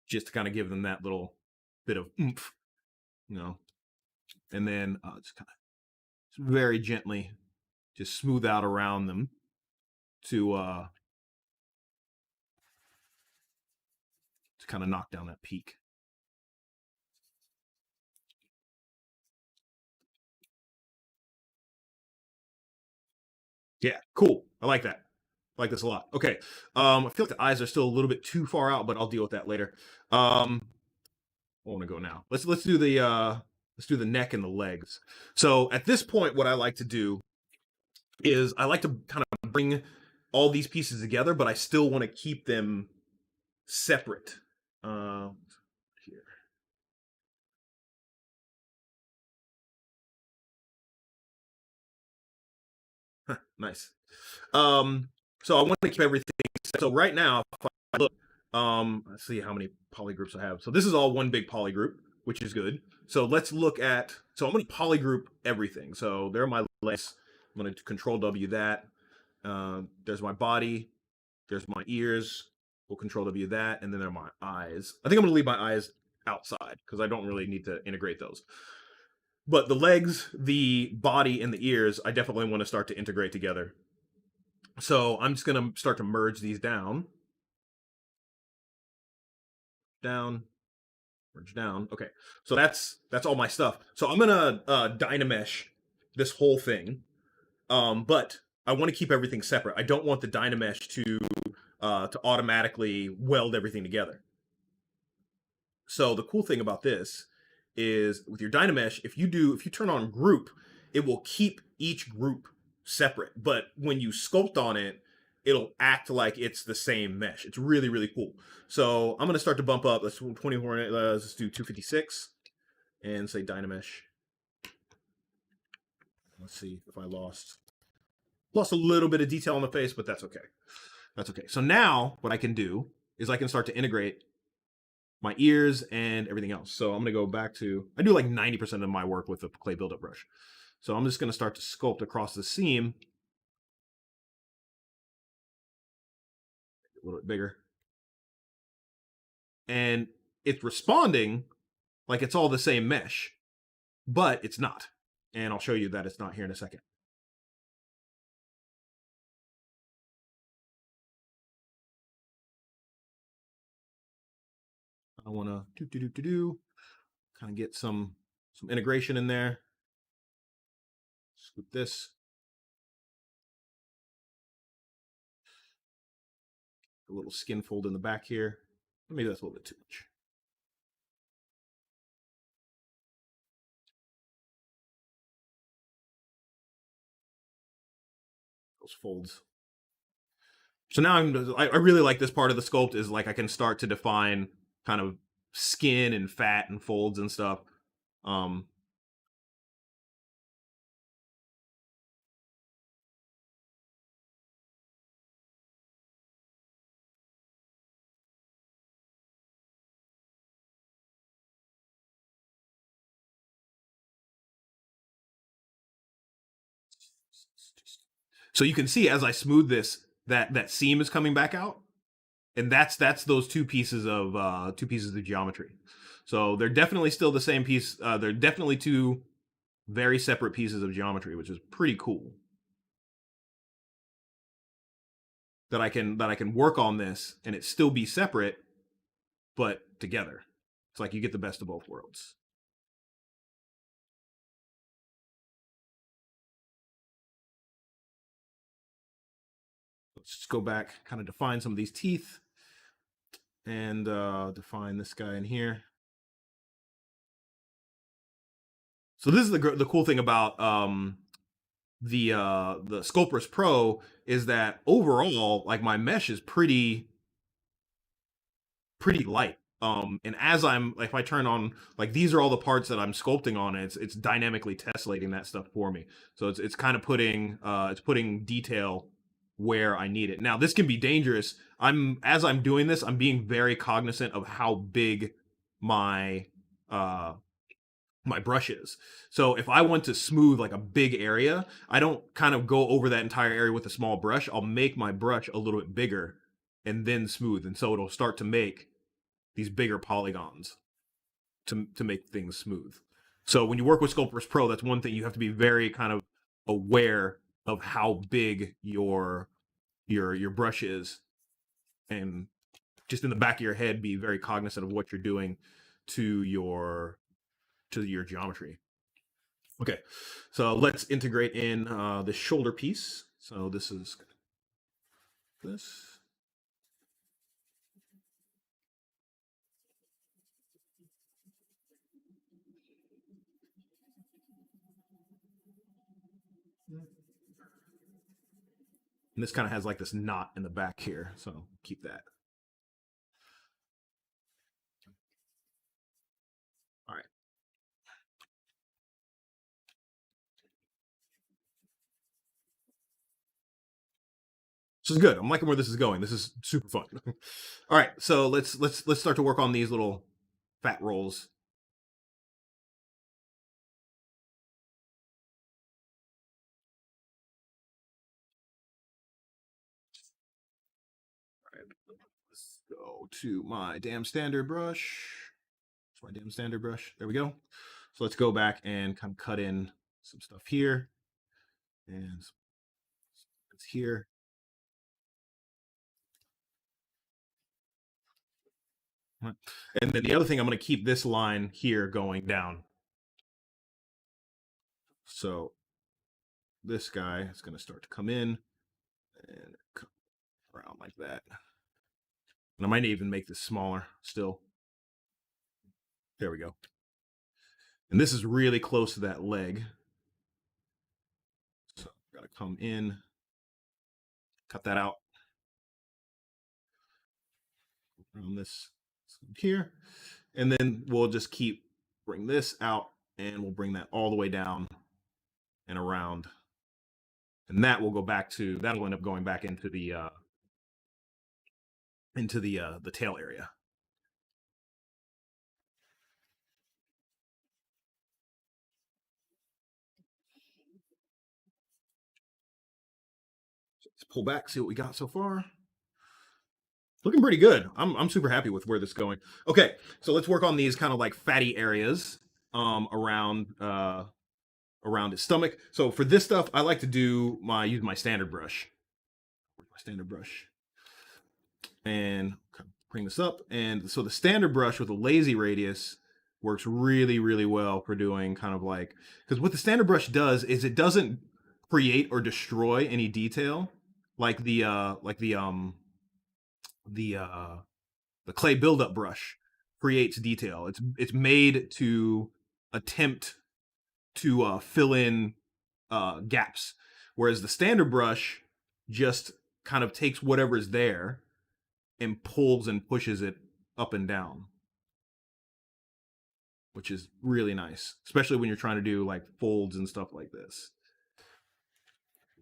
just to kind of give them that little bit of oomph, you know. and then just kind of very gently just smooth out around them to kind of knock down that peak. Yeah, cool. I like that. I like this a lot. Okay. I feel like the eyes are still a little bit too far out, but I'll deal with that later. I want to go now. Let's do the neck and the legs. So at this point, what I like to do is I like to kind of bring all these pieces together, but I still want to keep them separate. Here. Nice. So I want to keep everything. So right now, if I look, let's see how many polygroups I have. So this is all one big polygroup, which is good. So let's look at. So I'm going to polygroup everything. So there are my legs. I'm going to Control W that. There's my body. There's my ears. We'll Control W that, and then there are my eyes. I think I'm going to leave my eyes outside because I don't really need to integrate those. But the legs, the body, and the ears, I definitely want to start to integrate together. So I'm just going to start to merge these down. Down. Merge down. Okay. So that's all my stuff. So I'm going to Dynamesh this whole thing. But I want to keep everything separate. I don't want the Dynamesh to automatically weld everything together. So the cool thing about this is with your Dynamesh, if you turn on group, it will keep each group separate. But when you sculpt on it, it'll act like it's the same mesh. It's really, really cool. So I'm going to start to bump up. Let's 24. Let's do 256 and say Dynamesh. Let's see if I lost a little bit of detail on the face, but that's okay. That's okay. So now what I can do is I can start to integrate my ears and everything else. So I'm going to go back to, I do like 90% of my work with the clay buildup brush. So I'm just going to start to sculpt across the seam. A little bit bigger. And it's responding like it's all the same mesh, but it's not. And I'll show you that it's not here in a second. I want to do kind of get some integration in there. Scoop this. A little skin fold in the back here. Maybe that's a little bit too much. Those folds. So now I really like this part of the sculpt is like I can start to define kind of skin and fat and folds and stuff. So you can see as I smooth this, that seam is coming back out, and that's those two pieces of geometry. So they're definitely still the same piece. They're definitely two very separate pieces of geometry, which is pretty cool. That I can work on this and it still be separate, but together. It's like you get the best of both worlds. Let's just go back, kind of define some of these teeth, and define this guy in here. So this is the cool thing about the Sculptress Pro is that overall, like my mesh is pretty light. And as if I turn on, like these are all the parts that I'm sculpting on, it's dynamically tessellating that stuff for me. So it's kind of putting detail where I need it. Now this can be dangerous. As I'm doing this, I'm being very cognizant of how big my my brush is. So if I want to smooth like a big area, I don't kind of go over that entire area with a small brush. I'll make my brush a little bit bigger and then smooth. And so it'll start to make these bigger polygons to make things smooth. So when you work with Sculptris Pro, that's one thing you have to be very kind of aware of how big your brush is, and just in the back of your head be very cognizant of what you're doing to your geometry. Okay, so let's integrate in the shoulder piece. So this is this. And this kind of has like this knot in the back here, so keep that. All right. This is good. I'm liking where this is going. This is super fun. All right, so let's start to work on these little fat rolls. All right, let's go to my damn standard brush. It's my damn standard brush. There we go. So let's go back and kind of cut in some stuff here and it's here. And then the other thing, I'm going to keep this line here going down. So this guy is going to start to come in and come around like that. And I might even make this smaller still. There we go. And this is really close to that leg. So I've got to come in, cut that out around this here. And then we'll just bring this out and we'll bring that all the way down and around. And that will go back to, that'll end up going back into the tail area. Let's pull back, see what we got so far. Looking pretty good. I'm super happy with where this is going. Okay, so let's work on these kind of like fatty areas around his stomach. So for this stuff, I like to use my standard brush. My standard brush. And bring this up. And so the standard brush with a lazy radius works really, really well for doing kind of like, because what the standard brush does is it doesn't create or destroy any detail like the clay buildup brush creates detail. It's made to attempt to fill in gaps, whereas the standard brush just kind of takes whatever is there and pulls and pushes it up and down, which is really nice, especially when you're trying to do like folds and stuff like this.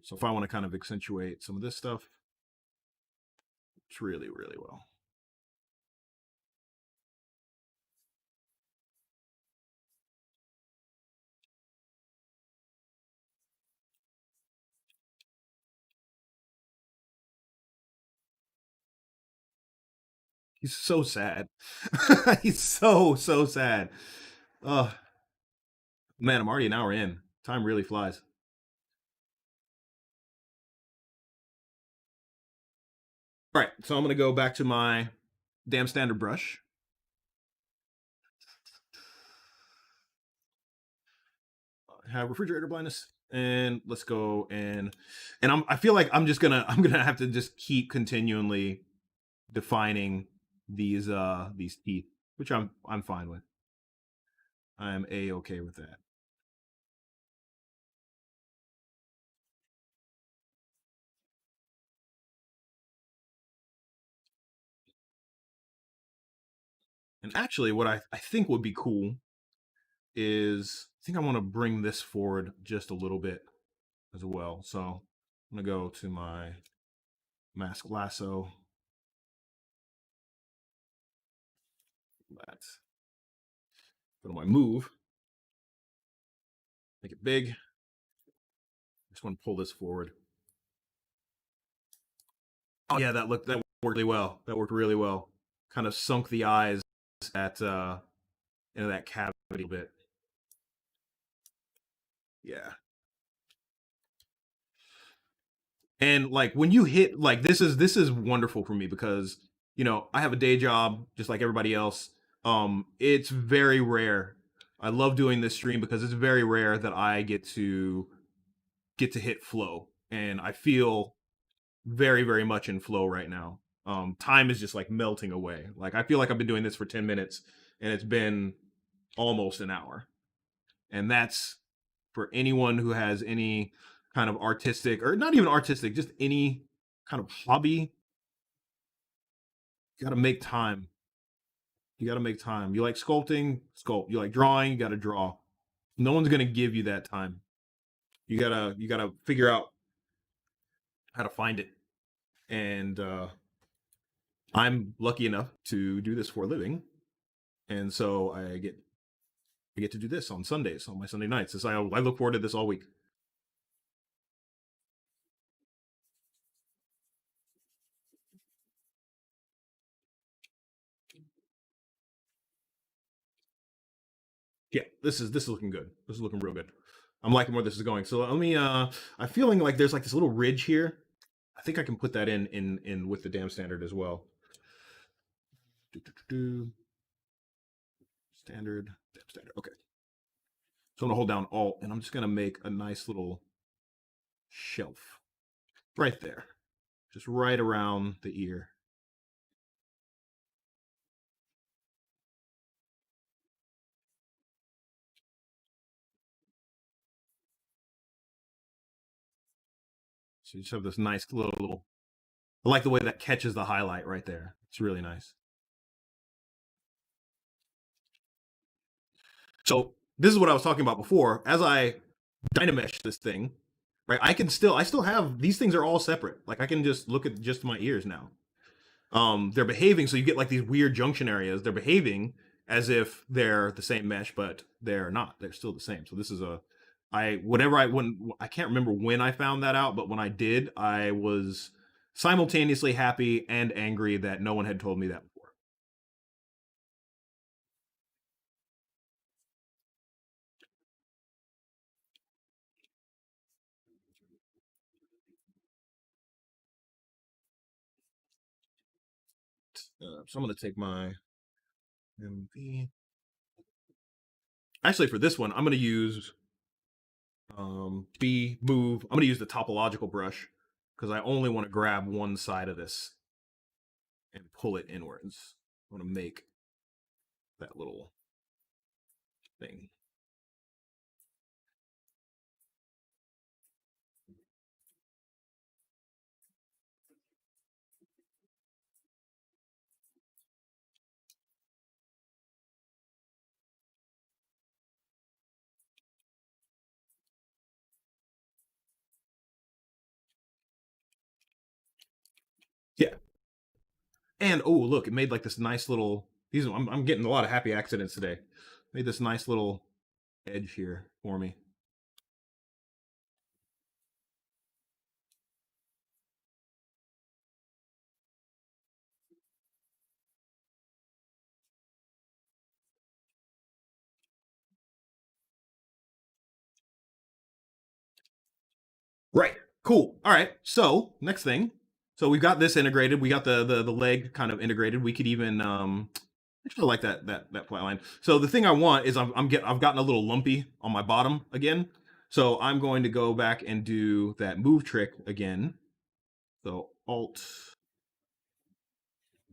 So if I want to kind of accentuate some of this stuff, it's really, really well. He's so sad. He's so sad. Oh man, I'm already an hour in. Time really flies. All right, so I'm gonna go back to my damn standard brush. Have refrigerator blindness, and let's go and I feel like I'm gonna have to just keep continually defining these teeth, which I'm fine with. I'm a-okay with that. And actually, what I think would be cool is I think I want to bring this forward just a little bit as well. So I'm gonna go to my mask lasso. That. Go to my move. Make it big. Just want to pull this forward. Oh yeah, that worked really well. That worked really well. Kind of sunk the eyes at into that cavity a bit. Yeah. And like when you hit like this is wonderful for me because I have a day job just like everybody else. It's very rare. I love doing this stream because it's very rare that I get to hit flow, and I feel very very much in flow right now. Time is just like melting away. Like I feel like I've been doing this for 10 minutes and it's been almost an hour. And that's for anyone who has any kind of artistic, or not even artistic, just any kind of hobby. You got to make time. You got to make time. You like sculpting, sculpt. You like drawing, you got to draw. No one's going to give you that time. You got to figure out how to find it. And I'm lucky enough to do this for a living, and so I get to do this on Sundays, on my Sunday nights. I look forward to this all week. Yeah, this is looking good. This is looking real good. I'm liking where this is going. So let me I'm feeling like there's like this little ridge here. I think I can put that in with the dam standard as well. Do, do, do, do. Standard, dam standard. Okay. So I'm gonna hold down Alt and I'm just gonna make a nice little shelf right there. Just right around the ear. So you just have this nice little I like the way that catches the highlight right there. It's really nice. So this is what I was talking about before. As I dynamesh this thing, right? I still have these things are all separate. Like I can just look at just my ears now. They're behaving, so you get like these weird junction areas. They're behaving as if they're the same mesh, but they're not. They're still the same. So this is a I whatever I when I can't remember when I found that out, but when I did, I was simultaneously happy and angry that no one had told me that before. So I'm gonna take my MV. Actually, for this one, I'm gonna use B move. I'm gonna use the topological brush because I only want to grab one side of this and pull it inwards. I want to make that little thing. Yeah. And oh, look, it made like this nice little. I'm getting a lot of happy accidents today. Made this nice little edge here for me. Right. Cool. All right. So next thing. So we've got this integrated. We got the leg kind of integrated. We could even actually I like that flat line. So the thing I want is I've gotten a little lumpy on my bottom again. So I'm going to go back and do that move trick again. So Alt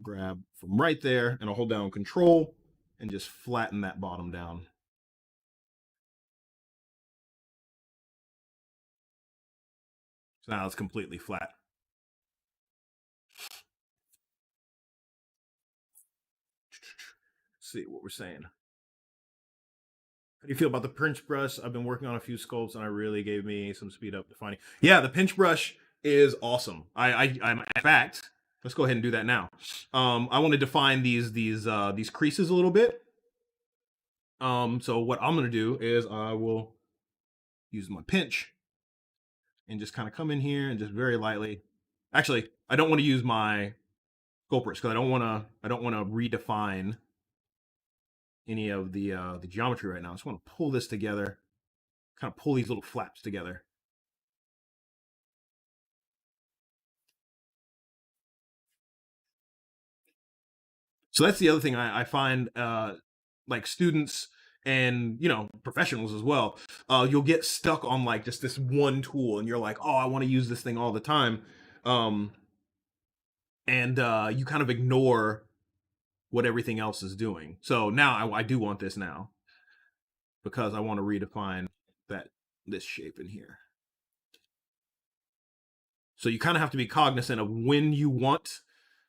grab from right there, and I'll hold down Control and just flatten that bottom down. So now it's completely flat. Let's see what we're saying. How do you feel about the pinch brush? I've been working on a few sculpts, and I really gave me some speed up defining. Yeah, the pinch brush is awesome. I'm in fact. Let's go ahead and do that now. I want to define these creases a little bit. So what I'm gonna do is I will use my pinch and just kind of come in here and just very lightly. Actually, I don't want to use my sculptors because I don't want to redefine any of the geometry right now. I just want to pull this together kind of pull these little flaps together. So that's the other thing I find, like students and professionals as well. You'll get stuck on like just this one tool, and you're like, oh, I want to use this thing all the time, um, and you kind of ignore what everything else is doing. So now I do want this now because I want to redefine that this shape in here. So you kind of have to be cognizant of when you want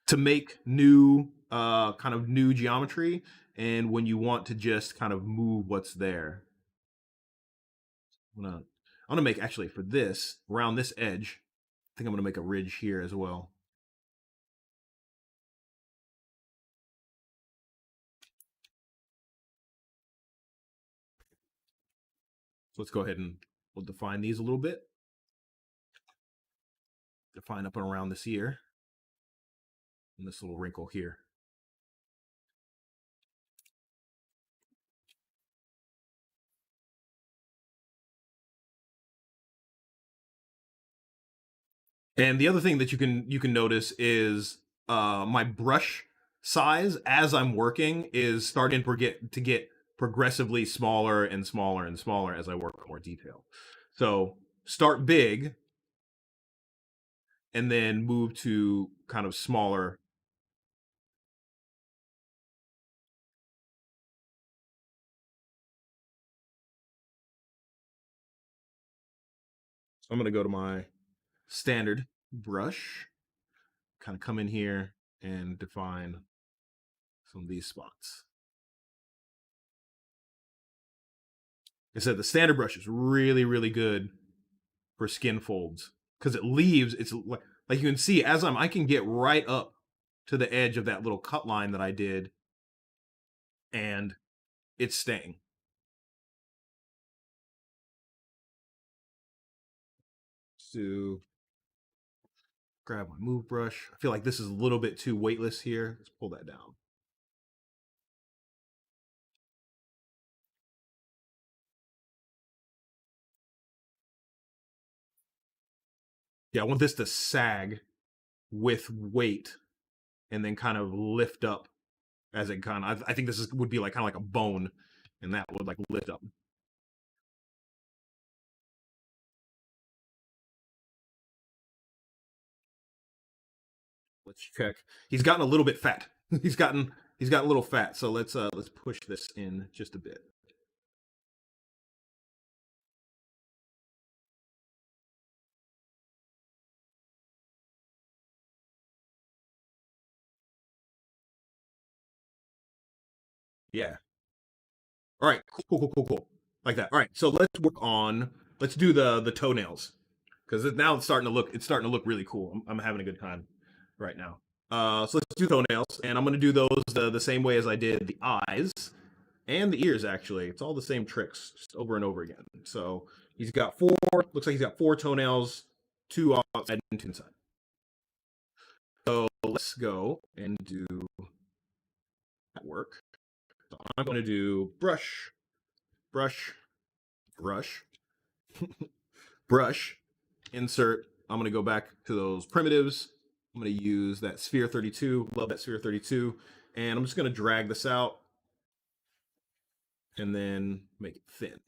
to make new kind of new geometry and when you want to just kind of move what's there. I'm gonna make, actually, for this, around this edge, I think I'm gonna make a ridge here as well. So let's go ahead and we'll define these a little bit. Define up and around this ear and this little wrinkle here. And the other thing that you can notice is my brush size as I'm working is starting to get progressively smaller and smaller and smaller as I work more detail. So start big and then move to kind of smaller. So I'm going to go to my standard brush, kind of come in here and define some of these spots. Like I said, the standard brush is really, really good for skin folds because it leaves, it's like you can see as I can get right up to the edge of that little cut line that I did, and it's staying. So grab my move brush. I feel like this is a little bit too weightless here. Let's pull that down. Yeah, I want this to sag with weight and then kind of lift up as it kind of, I think this would be like kind of like a bone, and that would like lift up. Let's check. He's gotten a little bit fat. He's got a little fat. So let's push this in just a bit. Yeah. All right. Cool. Like that. All right. So let's work on. Let's do the toenails because now it's starting to look really cool. I'm having a good time right now. So let's do toenails, and I'm gonna do those the same way as I did the eyes and the ears. Actually, it's all the same tricks, just over and over again. So he's got four. Looks like he's got four toenails, two outside and two inside. So let's go and do that work. So I'm going to do brush, brush, brush, brush, insert. I'm going to go back to those primitives. I'm going to use that sphere 32. Love that sphere 32. And I'm just going to drag this out and then make it thin.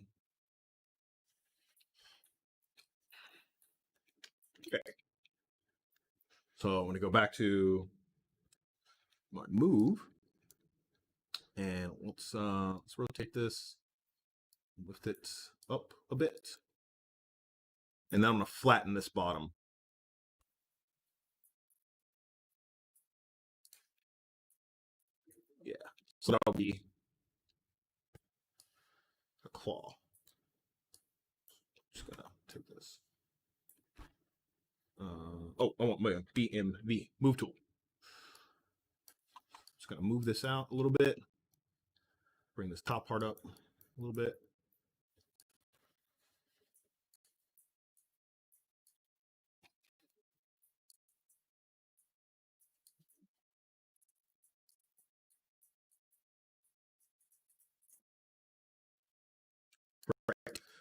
Okay. So I'm going to go back to my move, and let's rotate this, lift it up a bit, and then I'm going to flatten this bottom. Yeah, so that'll be a claw. Just gonna take this. Oh, I want my BMV move tool. Just gonna move this out a little bit. Bring this top part up a little bit.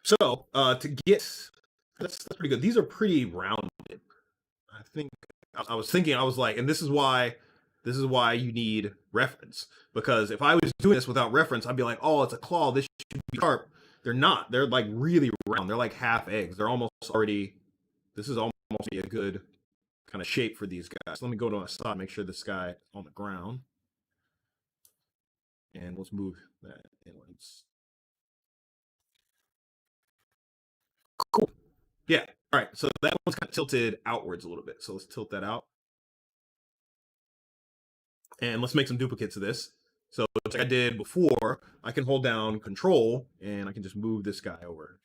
So to get that's pretty good. These are pretty rounded. I think I was thinking I was like, and this is why you need reference, because if I was doing this without reference, I'd be like, oh, it's a claw. This should be sharp. They're not. They're like really round. They're like half eggs. They're almost already. This is almost a good kind of shape for these guys. Let me go to my side, make sure this guy is on the ground, and let's move that inwards. Cool. Yeah. All right. So that one's kind of tilted outwards a little bit. So let's tilt that out. And let's make some duplicates of this. So like I did before, I can hold down control and I can just move this guy over.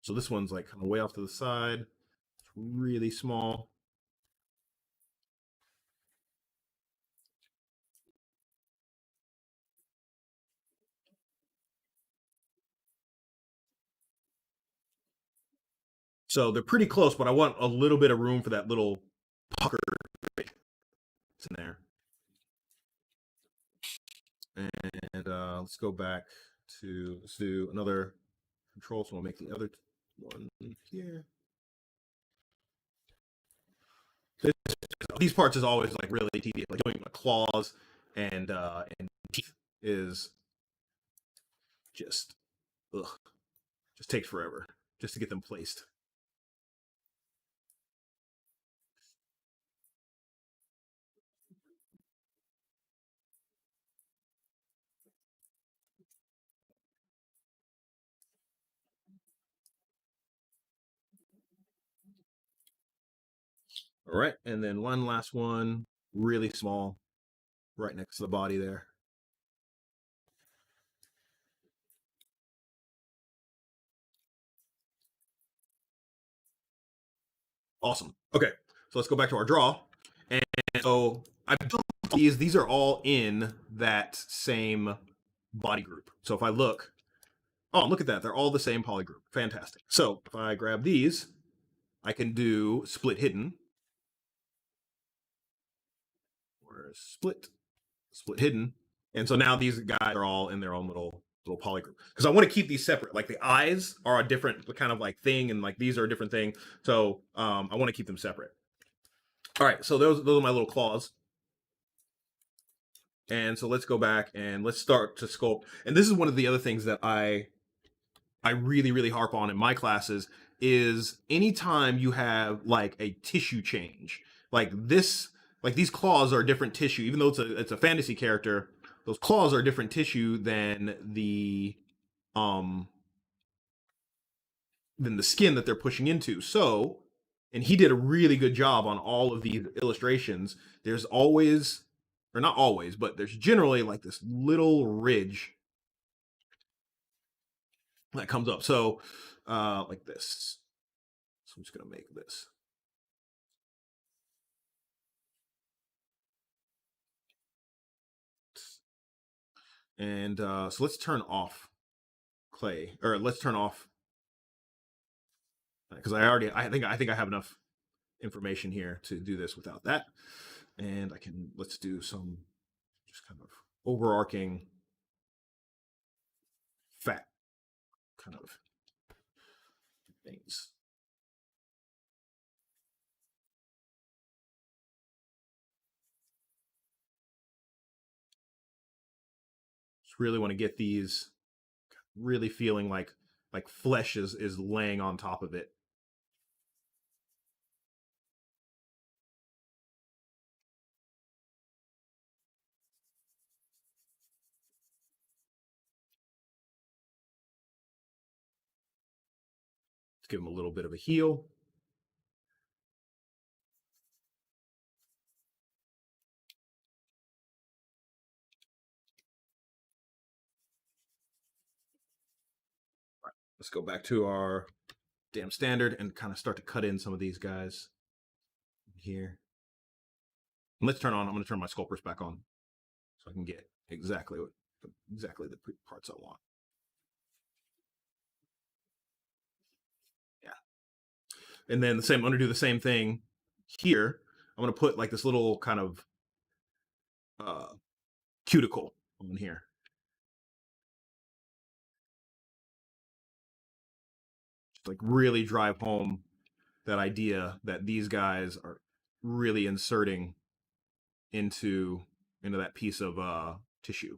So this one's like kind of way off to the side. It's really small. So they're pretty close, but I want a little bit of room for that little pucker in there. And let's go back to, let's do another control. So we'll make the other one here. These parts is always like really tedious. Like doing claws and teeth is just, ugh, just takes forever just to get them placed. All right, and then one last one, really small, right next to the body there. Awesome. Okay, so let's go back to our draw. And so I built these. These are all in that same body group. So if I look, oh, look at that. They're all the same poly group. Fantastic. So if I grab these, I can do split hidden. Or split hidden. And so now these guys are all in their own little poly group, because I want to keep these separate. Like the eyes are a different kind of like thing, and like these are a different thing. So I want to keep them separate. All right, so those are my little claws. And so let's go back and let's start to sculpt. And this is one of the other things that I really harp on in my classes is anytime you have like a tissue change, like this, like these claws are a different tissue, even though it's a fantasy character, those claws are a different tissue um than the skin that they're pushing into. So, and he did a really good job on all of these illustrations. There's always, or not always, but there's generally like this little ridge that comes up. So, like this. So I'm just gonna make this. And so let's turn off clay, or let's turn off, because I think I have enough information here to do this without that. And let's do some just kind of overarching fat kind of things. Just really want to get these really feeling like flesh is laying on top of it. Let's give them a little bit of a heel. Let's go back to our damn standard and kind of start to cut in some of these guys here. And let's turn on. I'm going to turn my sculptors back on so I can get exactly the parts I want. Yeah. And then I'm going to do the same thing here. I'm going to put like this little kind of cuticle on here. like really drive home that idea that these guys are really inserting into that piece of tissue.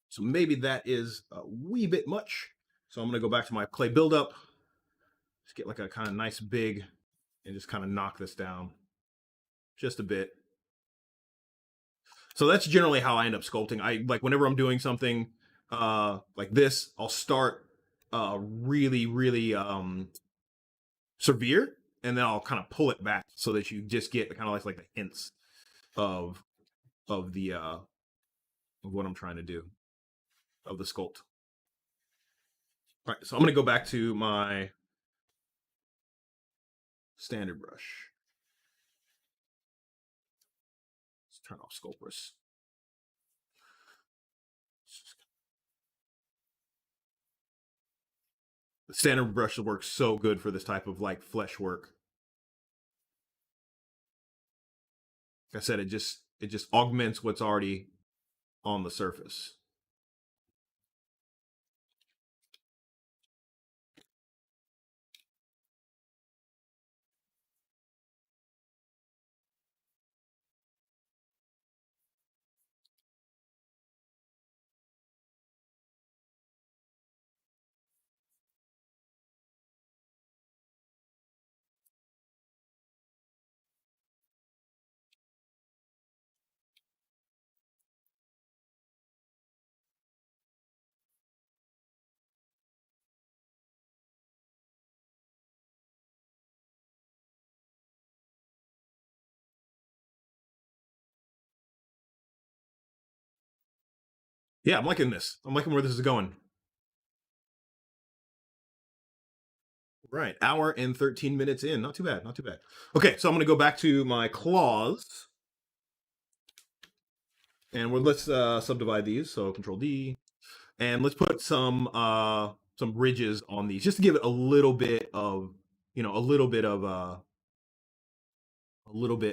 So maybe that is a wee bit much. So I'm going to go back to my clay buildup. Just get like a kind of nice big and just kind of knock this down just a bit. So that's generally how I end up sculpting. I like whenever I'm doing something like this, I'll start really, really severe, and then I'll kind of pull it back so that you just get kind of like the hints of the of what I'm trying to do of the sculpt. All right, so I'm going to go back to my standard brush. Let's turn off Sculptress. The standard brush works so good for this type of like flesh work. Like I said, it just augments what's already on the surface. Yeah, I'm liking this. I'm liking where this is going. Right, hour and 13 minutes in. Not too bad, not too bad. Okay, so I'm gonna go back to my claws. And let's subdivide these. So Control D. And let's put some ridges on these just to give it a little bit of, a little bit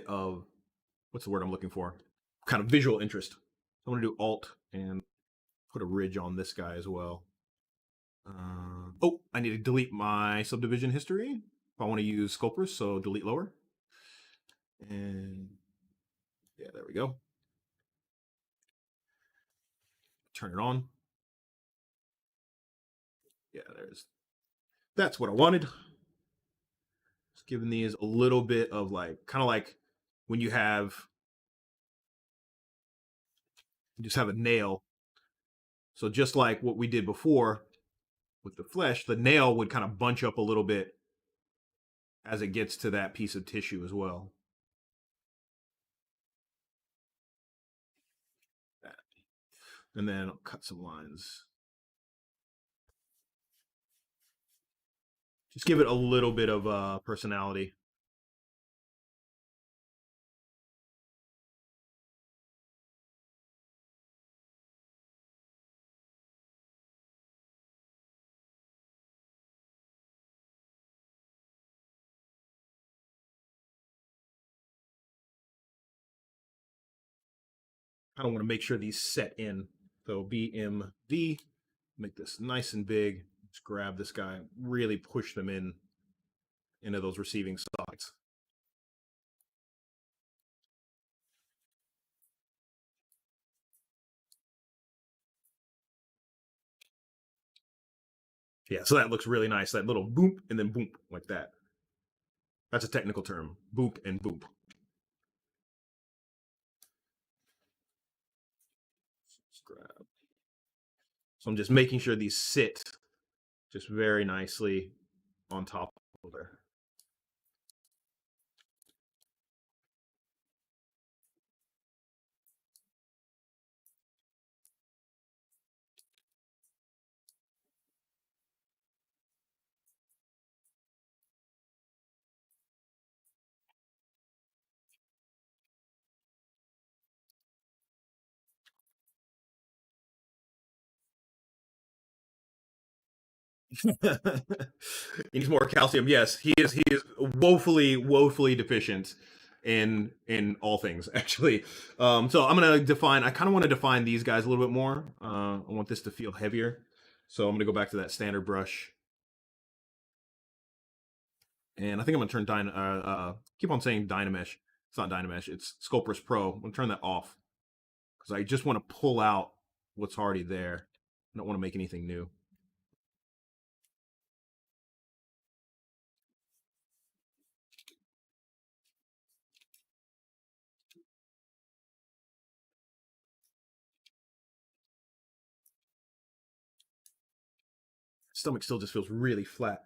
of what's the word I'm looking for? Kind of visual interest. I'm gonna do Alt and put a ridge on this guy as well. Oh, I need to delete my subdivision history if I want to use Sculptress, so delete lower. And yeah, there we go. Turn it on. Yeah, that's what I wanted. Just giving these a little bit of like, kind of like when you just have a nail. So just like what we did before with the flesh, the nail would kind of bunch up a little bit as it gets to that piece of tissue as well. And then I'll cut some lines. Just give it a little bit of personality. I don't want to make sure these set in. So BMV, make this nice and big. Just grab this guy, really push them into those receiving sockets. Yeah, so that looks really nice. That little boop and then boop like that. That's a technical term. Boop and boop. Let's grab. So I'm just making sure these sit just very nicely on top of there. He needs more calcium. Yes, he is woefully deficient in all things actually. So I'm gonna define. I kind of want to define these guys a little bit more. I want this to feel heavier, so I'm gonna go back to that standard brush, and I think I'm gonna turn keep on saying Dynamesh. It's not Dynamesh. It's Sculptress Pro. I'm gonna turn that off because I just want to pull out what's already there. I don't want to make anything new. Stomach still just feels really flat.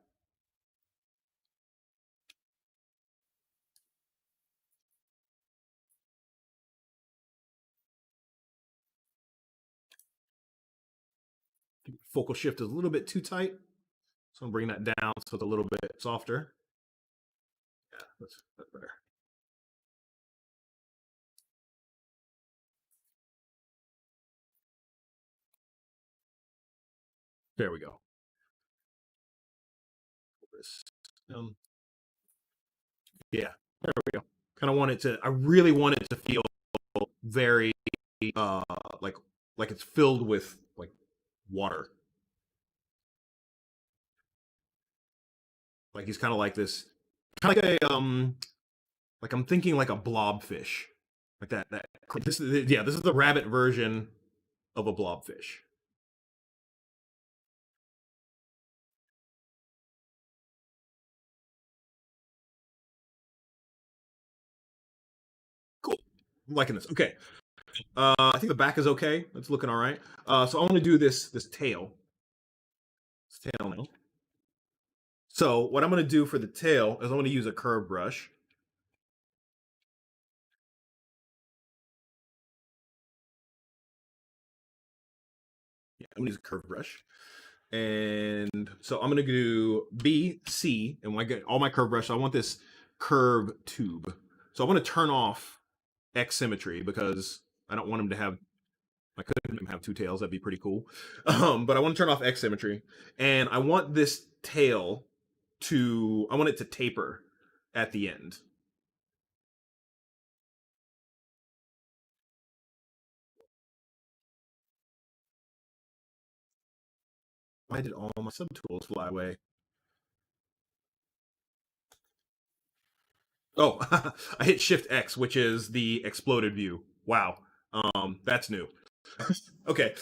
Focal shift is a little bit too tight, so I'm bringing that down so it's a little bit softer. Yeah, that's better. There we go. Um, yeah, there we go. Kind of want it to. I really want it to feel very uh like like it's filled with like water. Like he's kind of like this, kind of like a like I'm thinking like a blobfish, like that. That this is yeah, this is the rabbit version of a blobfish. Cool. I'm liking this. Okay. I think the back is okay. It's looking all right. So I want to do this tail. This tail now. So what I'm going to do for the tail is I'm going to use a curve brush. Yeah, I'm going to use a curve brush. And so I'm going to do B, C, and when I get all my curve brush, I want this curve tube. So I want to turn off X symmetry because I don't want him to have, I couldn't have two tails. That'd be pretty cool. But I want to turn off X symmetry. And I want this tail I want it to taper at the end. Why did all my subtools fly away? Oh, I hit Shift X, which is the exploded view. Wow. That's new. Okay.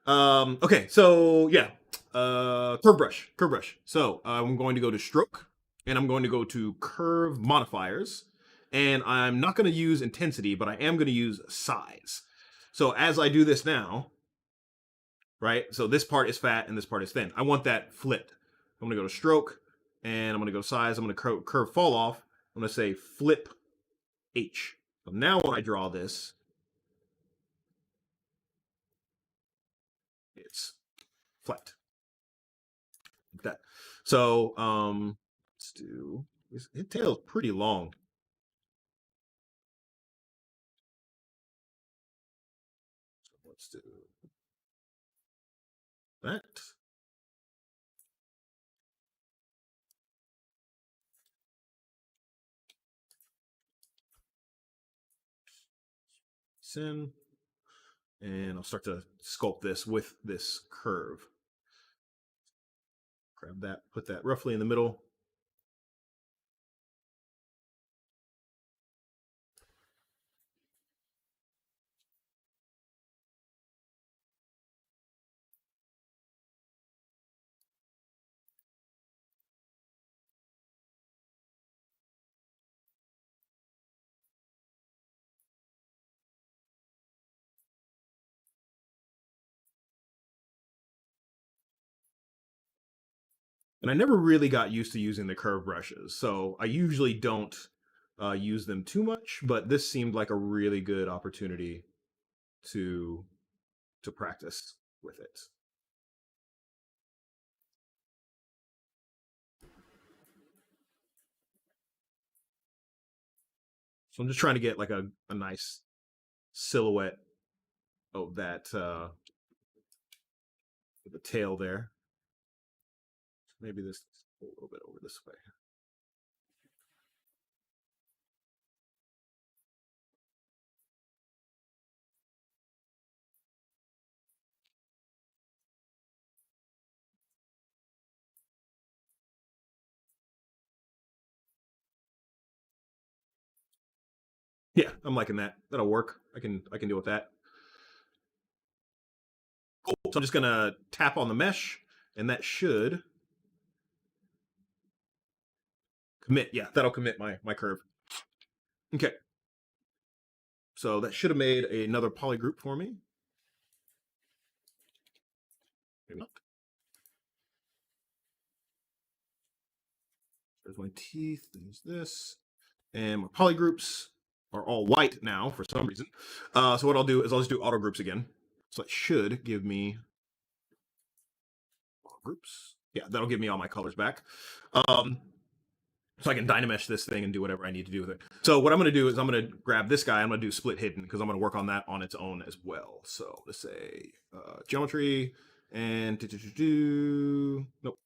Okay, so yeah. Curve brush. Curve brush. So I'm going to go to stroke and I'm going to go to curve modifiers. And I'm not going to use intensity, but I am going to use size. So as I do this now, right? So this part is fat and this part is thin. I want that flipped. I'm going to go to stroke and I'm going to go to size. I'm going to curve fall off. I'm going to say flip H. So now when I draw this, it's flat. Like that. So let's do his tail is pretty long. So let's do that. Sin. And I'll start to sculpt this with this curve. Grab that, put that roughly in the middle. And I never really got used to using the curve brushes, so I usually don't use them too much. But this seemed like a really good opportunity to practice with it. So I'm just trying to get like a nice silhouette of that the tail there. maybe this a little bit over this way. Yeah, I'm liking that. That'll work. I can deal with that. Cool. So I'm just gonna tap on the mesh, and that should commit. Yeah, that'll commit my curve. Okay. So that should have made another poly group for me. Maybe not. There's my teeth. There's this. And my poly groups are all white now for some reason. So what I'll do is I'll just do auto groups again. So it should give me auto groups. Yeah, that'll give me all my colors back. So I can dynamesh this thing and do whatever I need to do with it. So what I'm going to do is I'm going to grab this guy. I'm going to do split hidden because I'm going to work on that on its own as well. So let's say geometry and nope,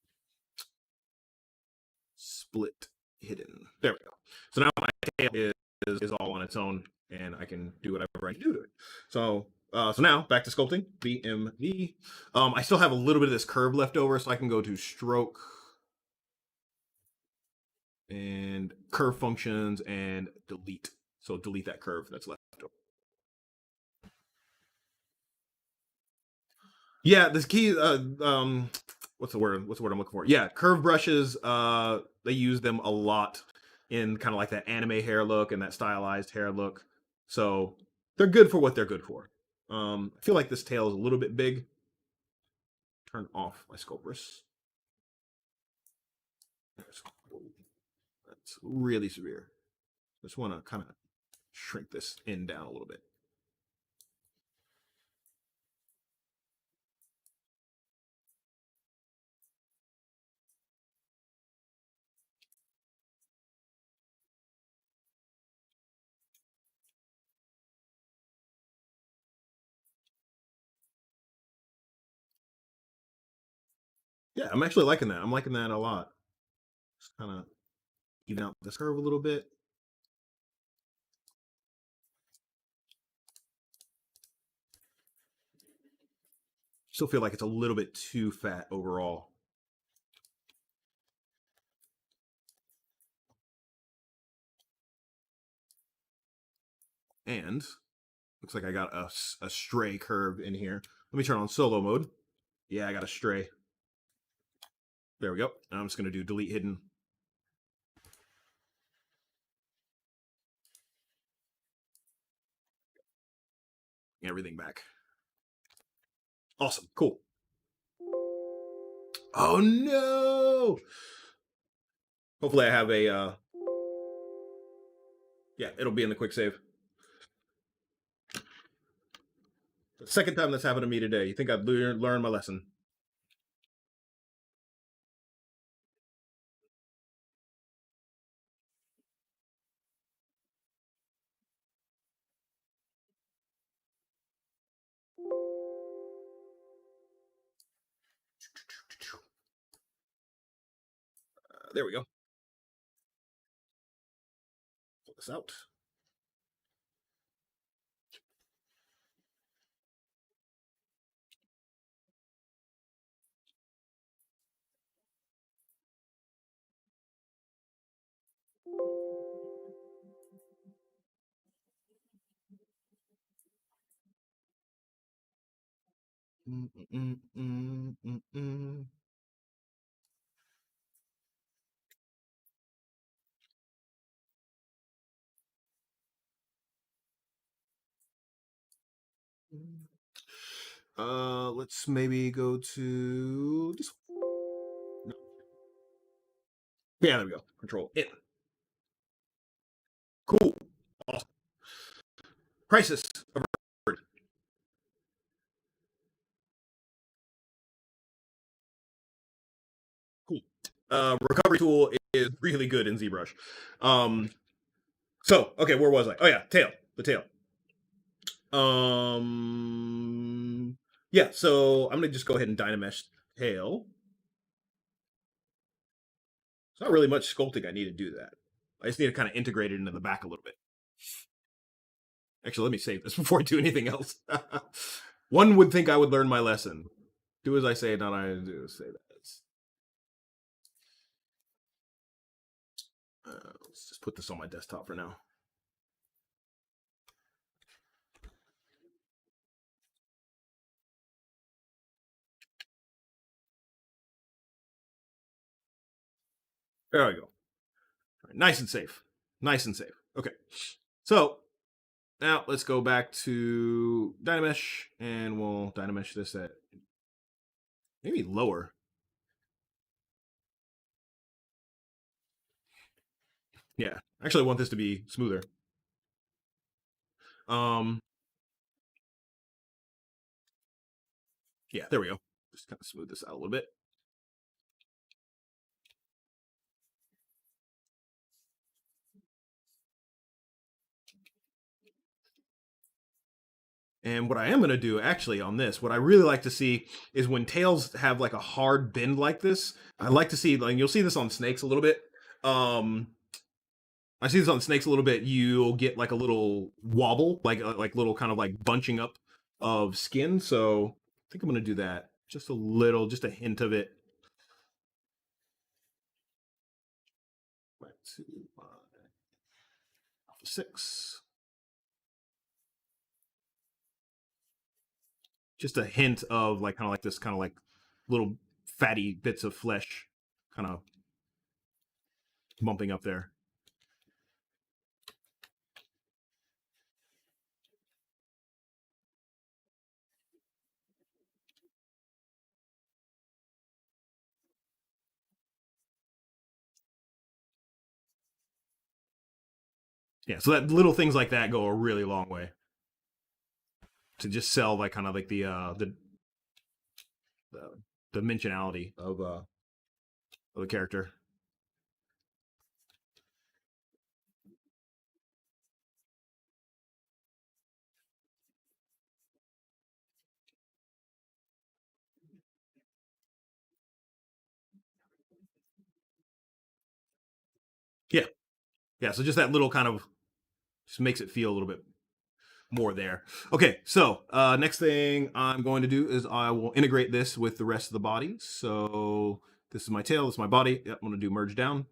split hidden. There we go. So now my tail is all on its own, and I can do whatever I do to it. So so now back to sculpting, BMV. I still have a little bit of this curve left over, so I can go to stroke and curve functions and delete. So delete that curve that's left over. Yeah, this key. What's the word? What's the word I'm looking for? Yeah, curve brushes. They use them a lot in kind of like that anime hair look and that stylized hair look. So they're good for what they're good for. I feel like this tail is a little bit big. Turn off my sculptress. That's really severe. Just want to kind of shrink this in down a little bit. Yeah, I'm actually liking that. I'm liking that a lot. Just kind of even out this curve a little bit. Still feel like it's a little bit too fat overall. And looks like I got a stray curve in here. Let me turn on solo mode. Yeah, I got a stray. There we go. And I'm just going to do delete hidden. Everything back. Awesome. Cool. Oh no! Hopefully I have a yeah, it'll be in the quick save. The second time that's happened to me today. You think I'd learn my lesson? There we go. Pull this out. Mm, mm, mm, mm, mm. Let's maybe go to this one. No. Yeah, there we go. Control it. Cool. Awesome. Crisis averted. Cool. Recovery tool is really good in ZBrush. So okay, where was I? Oh yeah, tail. The tail. Yeah. So I'm gonna just go ahead and dynamesh tail. It's not really much sculpting I need to do that. I just need to kind of integrate it into the back a little bit. Actually, let me save this before I do anything else. One would think I would learn my lesson. Do as I say, not I do. Say that. Let's just put this on my desktop for now. There we go. Right, nice and safe. Nice and safe. Okay. So now let's go back to Dynamesh and we'll Dynamesh this at maybe lower. Yeah. Actually, I want this to be smoother. Yeah, there we go. Just kind of smooth this out a little bit. And what I am going to do actually on this, what I really like to see is when tails have like a hard bend like this, I like to see, like, you'll see this on snakes a little bit. I see this on snakes a little bit. You'll get like a little wobble, like little kind of like bunching up of skin. So I think I'm going to do that. Just a little, just a hint of it. Back to alpha 6. Just a hint of like kind of like this kind of like little fatty bits of flesh kind of bumping up there. Yeah, so that little things like that go a really long way to just sell like kind of like the dimensionality of the character. Yeah, yeah. So just that little kind of just makes it feel a little bit more there. Okay, so next thing I'm going to do is I will integrate this with the rest of the body. So this is my tail, this is my body. Yep, I'm going to do merge down.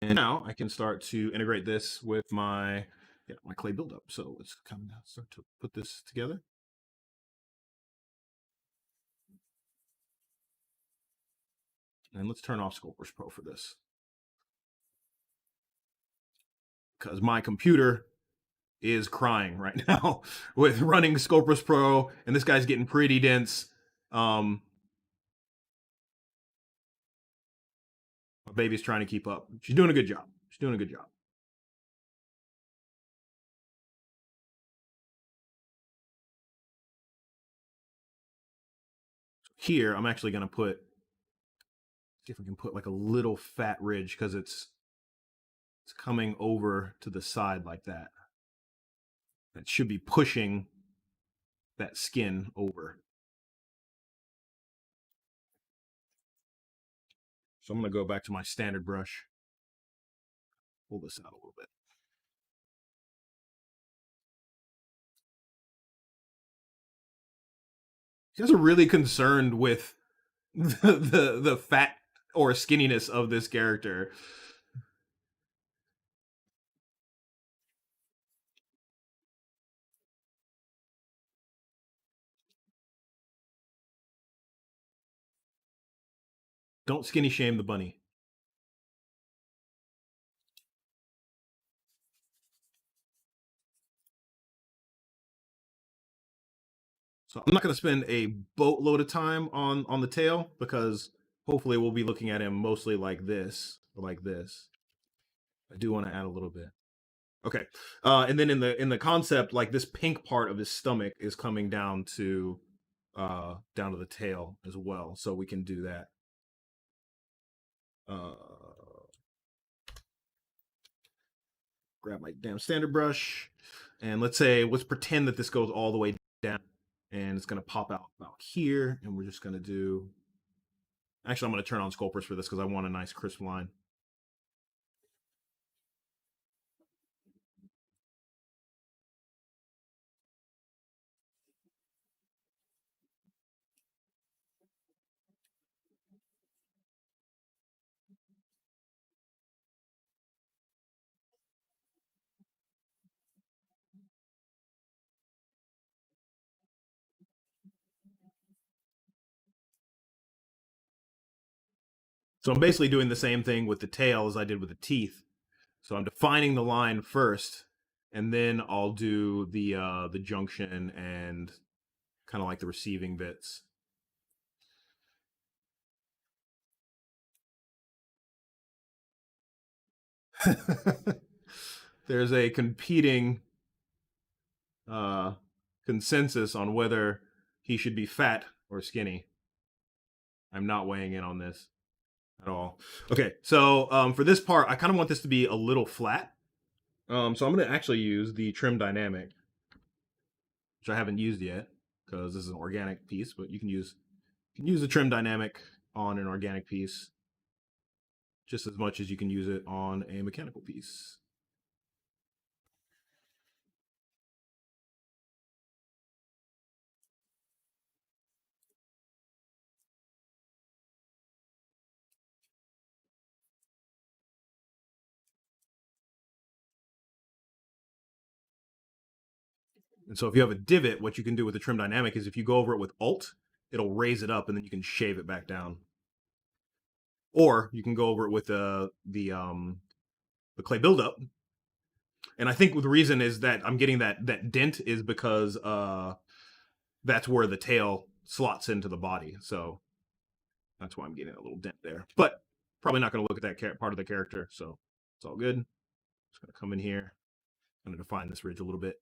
And now I can start to integrate this with my my clay buildup. So let's kind of start to put this together. And let's turn off Sculptors Pro for this. Because my computer is crying right now with running Sculptors Pro, and this guy's getting pretty dense. My baby's trying to keep up. She's doing a good job. She's doing a good job. Here, I'm actually going to see if we can put like a little fat ridge because it's coming over to the side like that. It should be pushing that skin over. So I'm going to go back to my standard brush. Pull this out a little bit. You guys are really concerned with the fat or skinniness of this character. Don't skinny shame the bunny. So I'm not going to spend a boatload of time on the tail because hopefully we'll be looking at him mostly like this or like this. I do want to add a little bit. Okay, and then in the concept, like this pink part of his stomach is coming down to the tail as well, so we can do that. Grab my damn standard brush, and let's pretend that this goes all the way down. and it's going to pop out about here, and we're just going to do, actually I'm going to turn on sculptors for this because I want a nice crisp line. So I'm basically doing the same thing with the tail as I did with the teeth. So I'm defining the line first, and then I'll do the junction and kind of like the receiving bits. There's a competing uh, consensus on whether he should be fat or skinny. I'm not weighing in on this at all. Okay, so for this part, I kind of want this to be a little flat. So I'm going to actually use the trim dynamic, which I haven't used yet because this is an organic piece, but you can use the trim dynamic on an organic piece just as much as you can use it on a mechanical piece. And so if you have a divot, what you can do with the trim dynamic is if you go over it with Alt, it'll raise it up and then you can shave it back down. Or you can go over it with the clay buildup. And I think the reason is that I'm getting that dent is because that's where the tail slots into the body. So that's why I'm getting a little dent there. But probably not going to look at that part of the character. So it's all good. Just going to come in here. I'm going to define this ridge a little bit.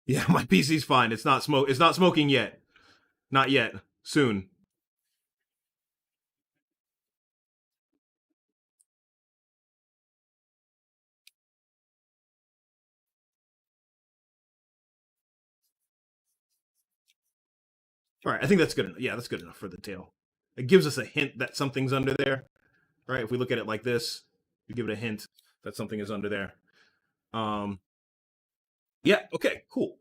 Yeah, my PC's fine. It's not smoking yet. Not yet. Soon. All right, I think that's good enough. Yeah, that's good enough for the tail. It gives us a hint that something's under there, right? If we look at it like this, we give it a hint that something is under there. Um, yeah. Okay. Cool.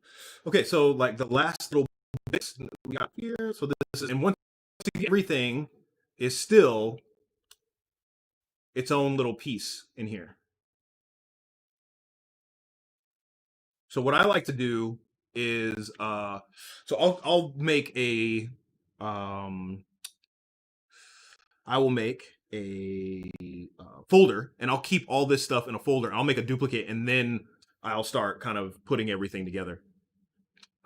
Okay. So like the last little bits we got here. So this is, and once everything is still its own little piece in here. So what I like to do is, so I'll make a, um, I will make a folder, and I'll keep all this stuff in a folder. I'll make a duplicate, and then I'll start kind of putting everything together.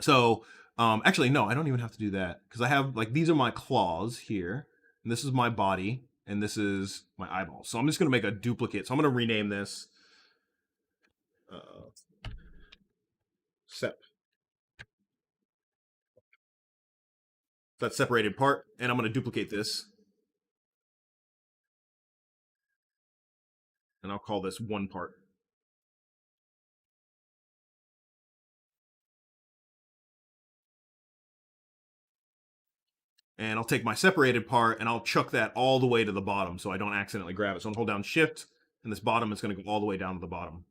So, actually, no, I don't even have to do that because I have like these are my claws here, and this is my body, and this is my eyeballs. So I'm just gonna make a duplicate. So I'm gonna rename this uh, sep. That separated part, and I'm gonna duplicate this, and I'll call this one part. And I'll take my separated part and I'll chuck that all the way to the bottom so I don't accidentally grab it. So I'm going to hold down Shift, and this bottom is going to go all the way down to the bottom.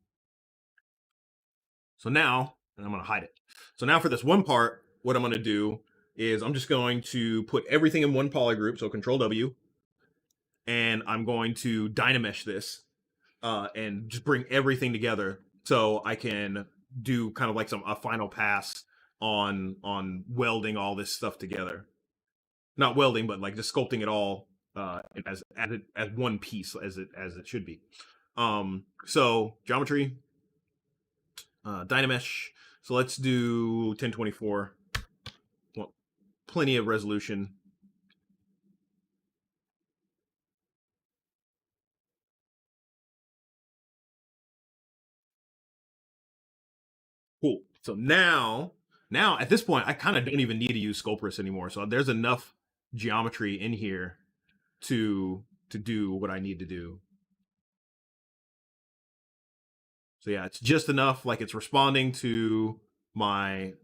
So now, and I'm going to hide it. So now for this one part, what I'm going to do is I'm just going to put everything in one polygroup, so Control W, and I'm going to Dynamesh this and just bring everything together so I can do kind of like a final pass on welding all this stuff together. Not welding, but like just sculpting it all as one piece as it should be. So geometry, Dynamesh. So let's do 1024. Well, plenty of resolution. Cool. So now at this point, I kind of don't even need to use Sculptress anymore. So there's enough geometry in here to do what I need to do. So yeah, it's just enough, like it's responding to my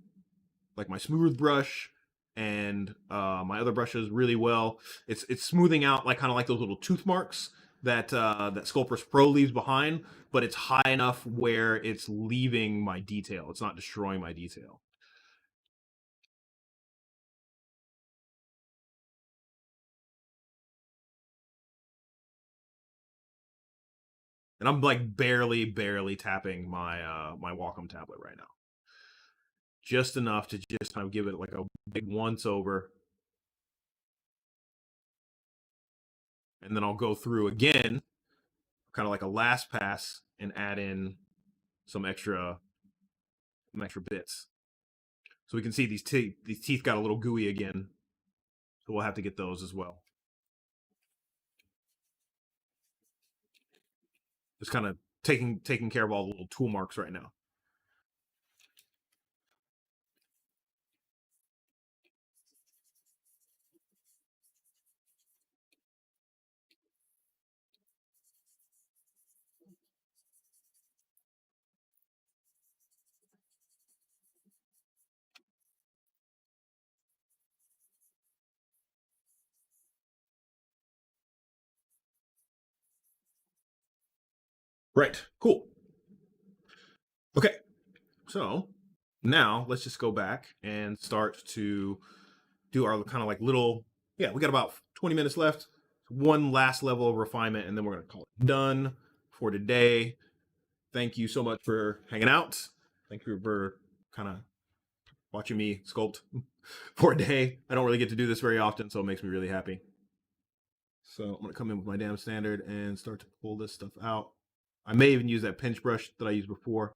my smooth brush and my other brushes really well. It's smoothing out like kind of like those little tooth marks that Sculptress Pro leaves behind, but it's high enough where it's leaving my detail. It's not destroying my detail. And I'm like barely tapping my Wacom tablet right now. Just enough to just kind of give it like a big once over. And then I'll go through again, kind of like a last pass, and add in some extra bits. So we can see these teeth got a little gooey again. So we'll have to get those as well. Just kind of taking care of all the little tool marks right now. Right. Cool. Okay. So now let's just go back and start to do our kind of like little, yeah, we got about 20 minutes left. One last level of refinement, and then we're going to call it done for today. Thank you so much for hanging out. Thank you for kind of watching me sculpt for a day. I don't really get to do this very often, so it makes me really happy. So I'm going to come in with my dam standard and start to pull this stuff out. I may even use that pinch brush that I used before.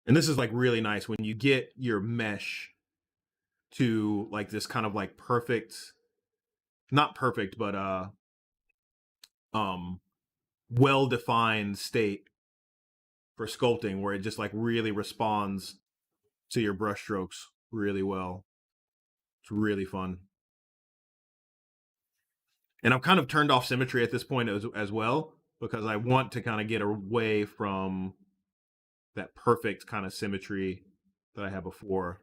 And this is like really nice when you get your mesh to like this kind of like perfect, not perfect, but um well-defined state for sculpting where it just like really responds to your brush strokes really well. It's really fun. And I've kind of turned off symmetry at this point as well because I want to kind of get away from that perfect kind of symmetry that I had before.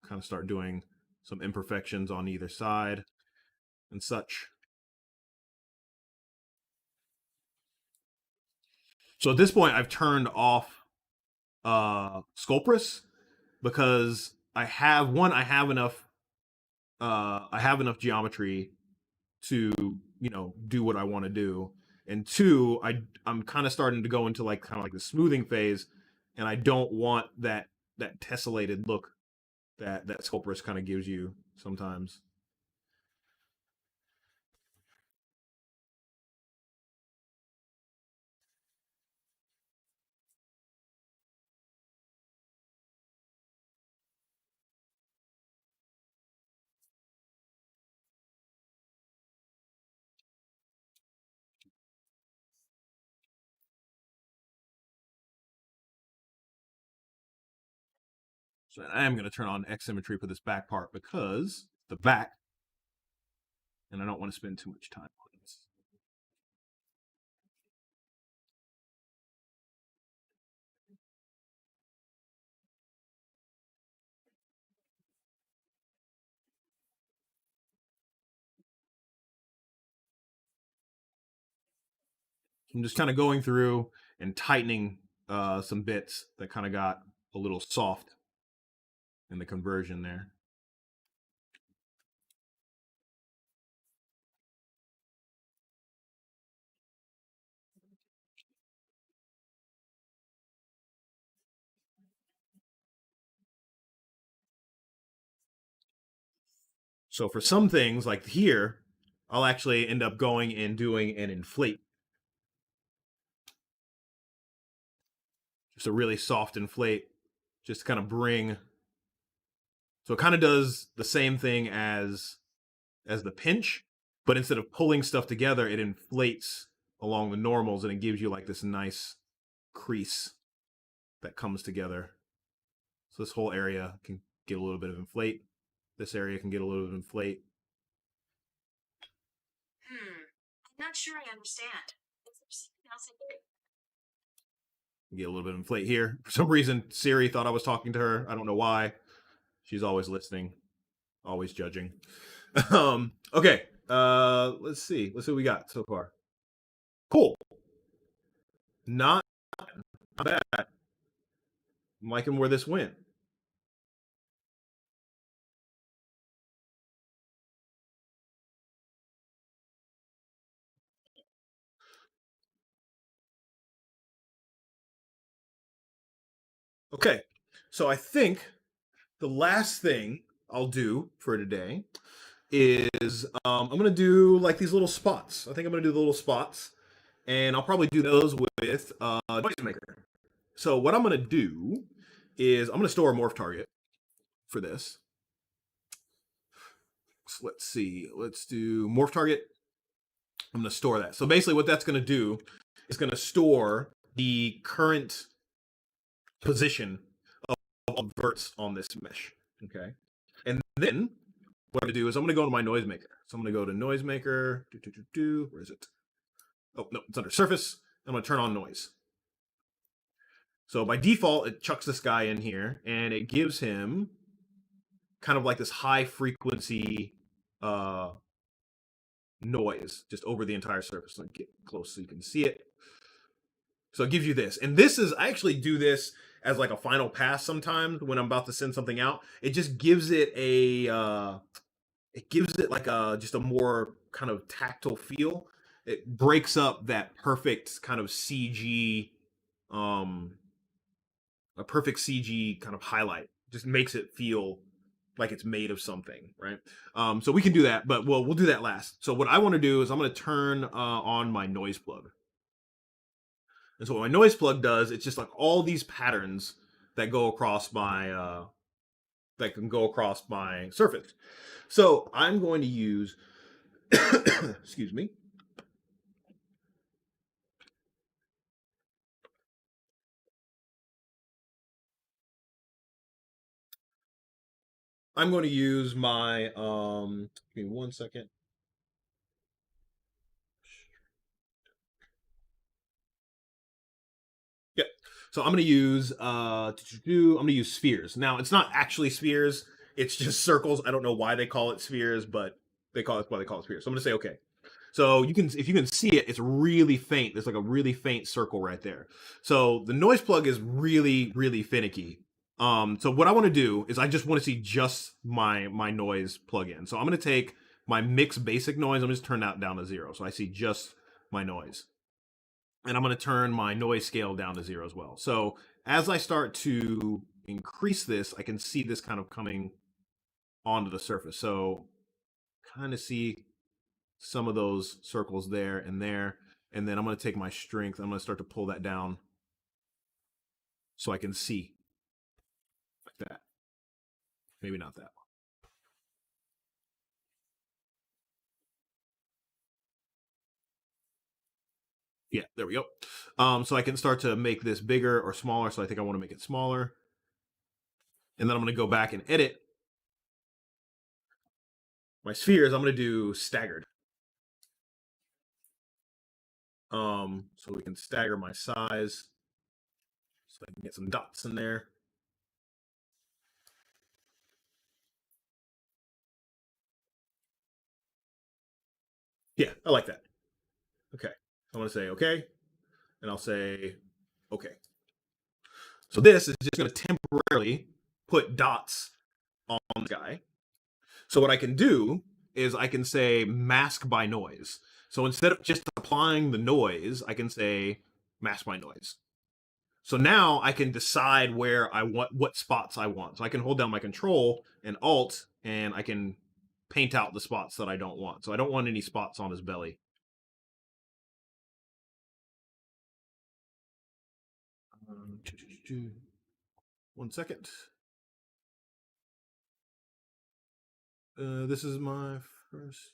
Kind of start doing some imperfections on either side and such. So at this point, I've turned off Sculptress because I have enough geometry to do what I want to do, and two, I'm kind of starting to go into like kind of like the smoothing phase, and I don't want that tessellated look that Sculptress kind of gives you sometimes. So I am going to turn on X symmetry for this back part because the back, and I don't want to spend too much time on this. I'm just kind of going through and tightening some bits that kind of got a little soft in the conversion there. So for some things like here, I'll actually end up going and doing an inflate. Just a really soft inflate, just to kind of bring. So it kind of does the same thing as the pinch, but instead of pulling stuff together, it inflates along the normals and it gives you like this nice crease that comes together. So this whole area can get a little bit of inflate. This area can get a little bit of inflate. I'm not sure I understand. Is there something else I Get a little bit of inflate here. For some reason, Siri thought I was talking to her. I don't know why. She's always listening, always judging. Okay. Let's see. Let's see what we got so far. Cool. Not bad. I'm liking where this went. Okay. So I think the last thing I'll do for today is I'm gonna do like these little spots. I think I'm gonna do the little spots, and I'll probably do those with Noisemaker. So what I'm gonna do is I'm gonna store a morph target for this. So let's see. Let's do morph target. I'm gonna store that. So basically, what that's gonna do is gonna store the current position of verts on this mesh. Okay, and then what I'm gonna do is I'm gonna go to my noisemaker. So I'm gonna go to noisemaker. Where is it? Oh no, it's under surface. I'm gonna turn on noise. So by default, it chucks this guy in here, and it gives him kind of like this high frequency noise just over the entire surface. Let me get close so you can see it. So it gives you this, and this is I actually do this as like a final pass sometimes when I'm about to send something out. It just gives it a it gives it like a just a more kind of tactile feel. It breaks up that perfect kind of CG a perfect CG kind of highlight. Just makes it feel like it's made of something, right? So we can do that, but we'll do that last. So what I want to do is I'm going to turn on my noise plug. And so what my noise plug does, it's just like all these patterns that go across my that can go across my surface. So I'm going to use excuse me. I'm going to use my give me 1 second. Yep. So I'm going to use I'm going to use spheres. Now it's not actually spheres; it's just circles. I don't know why they call it spheres, but they call it why they call it spheres. So I'm going to say okay. So you can if you can see it, it's really faint. There's like a really faint circle right there. So the noise plug is really finicky. So what I want to do is I just want to see just my noise plug in. So I'm going to take my mix basic noise. I'm just turn that down to 0, so I see just my noise. And I'm going to turn my noise scale down to 0 as well. So as I start to increase this, I can see this kind of coming onto the surface. So kind of see some of those circles there and there. And then I'm going to take my strength. I'm going to start to pull that down so I can see like that. Maybe not that. Yeah, there we go. So I can start to make this bigger or smaller. So I think I want to make it smaller. And then I'm going to go back and edit my spheres. I'm going to do staggered. So we can stagger my size so I can get some dots in there. Yeah, I like that. Okay. I want to say okay, and I'll say okay. So this is just going to temporarily put dots on the guy. So what I can do is I can say mask by noise. So instead of just applying the noise, I can say mask by noise. So now I can decide where I want what spots I want. So I can hold down my control and alt and I can paint out the spots that I don't want. So I don't want any spots on his belly. 1 second. This is my first.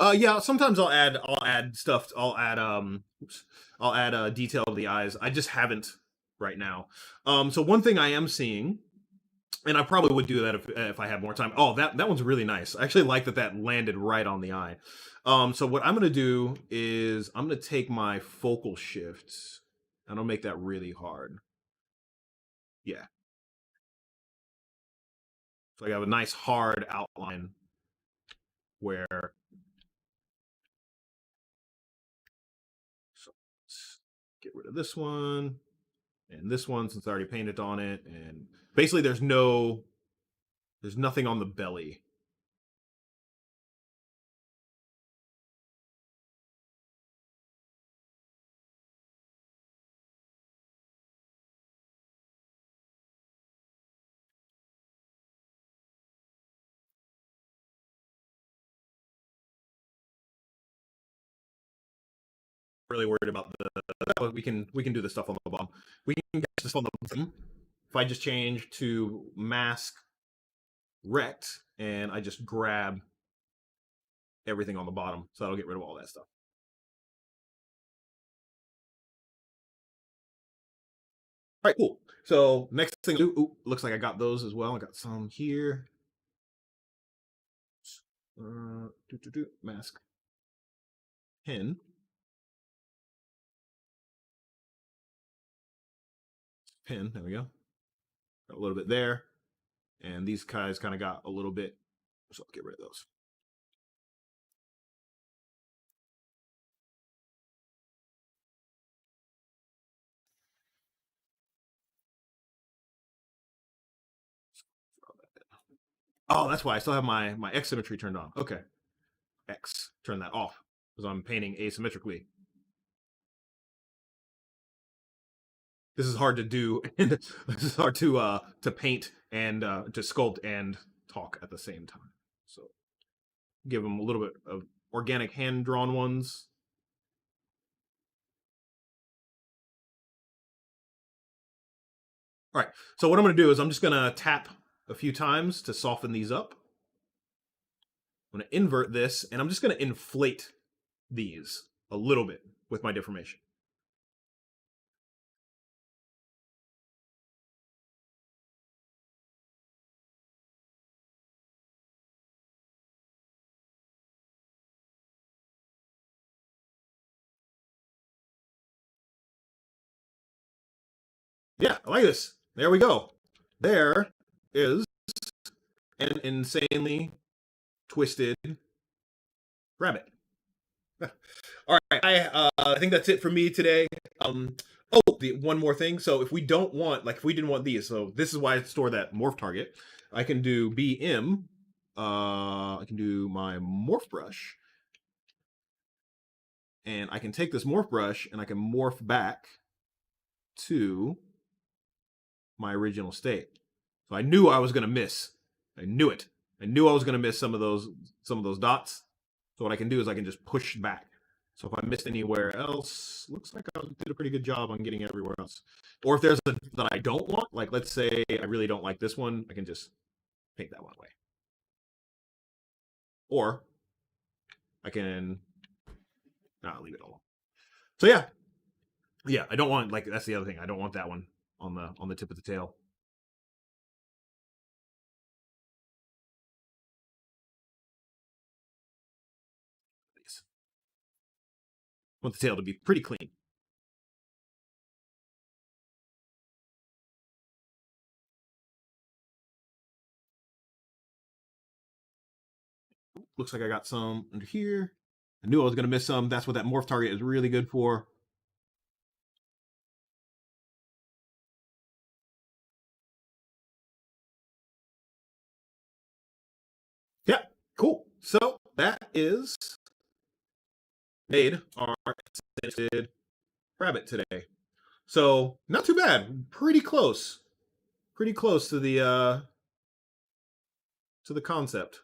Yeah, sometimes I'll add stuff. I'll add detail to the eyes. I just haven't right now. So one thing I am seeing, and I probably would do that if I had more time. Oh, that one's really nice. I actually like that landed right on the eye. So what I'm gonna do is I'm gonna take my focal shift and I'll make that really hard. Yeah. So I have a nice hard outline where. So let's get rid of this one and this one since I already painted on it. And basically, there's nothing on the belly. Really worried about we can do this stuff on the bottom. We can get this on the bottom. If I just change to mask rect and I just grab everything on the bottom, so that'll get rid of all that stuff. All right, cool. So next thing, looks like I got those as well. I got some here. Mask pin. Pin. There we go. Got a little bit there, and these guys kind of got a little bit. So I'll get rid of those. Oh, that's why I still have my X symmetry turned on. Okay, X. Turn that off because I'm painting asymmetrically. This is hard to do. This is hard to paint and to sculpt and talk at the same time. So give them a little bit of organic hand drawn ones. All right. So what I'm going to do is I'm just going to tap a few times to soften these up. I'm going to invert this and I'm just going to inflate these a little bit with my deformation. Yeah, I like this. There we go. There is an insanely twisted rabbit. All right, I think that's it for me today. One more thing. So if we don't want, like, if we didn't want these, so this is why I store that morph target. I can do BM. I can do my morph brush, and I can take this morph brush and I can morph back to my original state. So I knew I was gonna miss. I knew it. I knew I was gonna miss some of those dots. So what I can do is I can just push back. So if I missed anywhere else, looks like I did a pretty good job on getting everywhere else. Or if there's a that I don't want, like let's say I really don't like this one, I can just paint that one away. Or I can leave it alone. So yeah, I don't want, like, that's the other thing. I don't want that one on the tip of the tail. I want the tail to be pretty clean. Looks like I got some under here. I knew I was going to miss some. That's what that morph target is really good for. Yeah, cool. So that is made our scented rabbit today. So not too bad. Pretty close. Pretty close to the concept.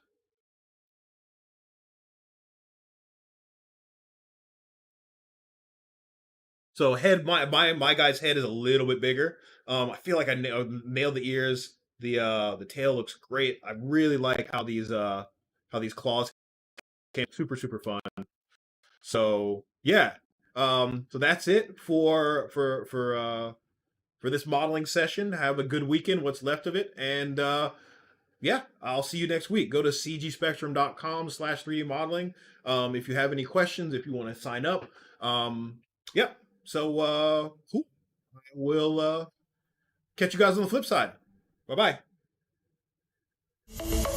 So my guy's head is a little bit bigger. I feel like I nailed the ears. The tail looks great. I really like how these claws became super fun. So yeah, so that's it for this modeling session. Have a good weekend, what's left of it, and yeah, I'll see you next week. Go to cgspectrum.com/3D modeling. If you have any questions, if you want to sign up. Yeah. So cool. We'll catch you guys on the flip side. Bye bye.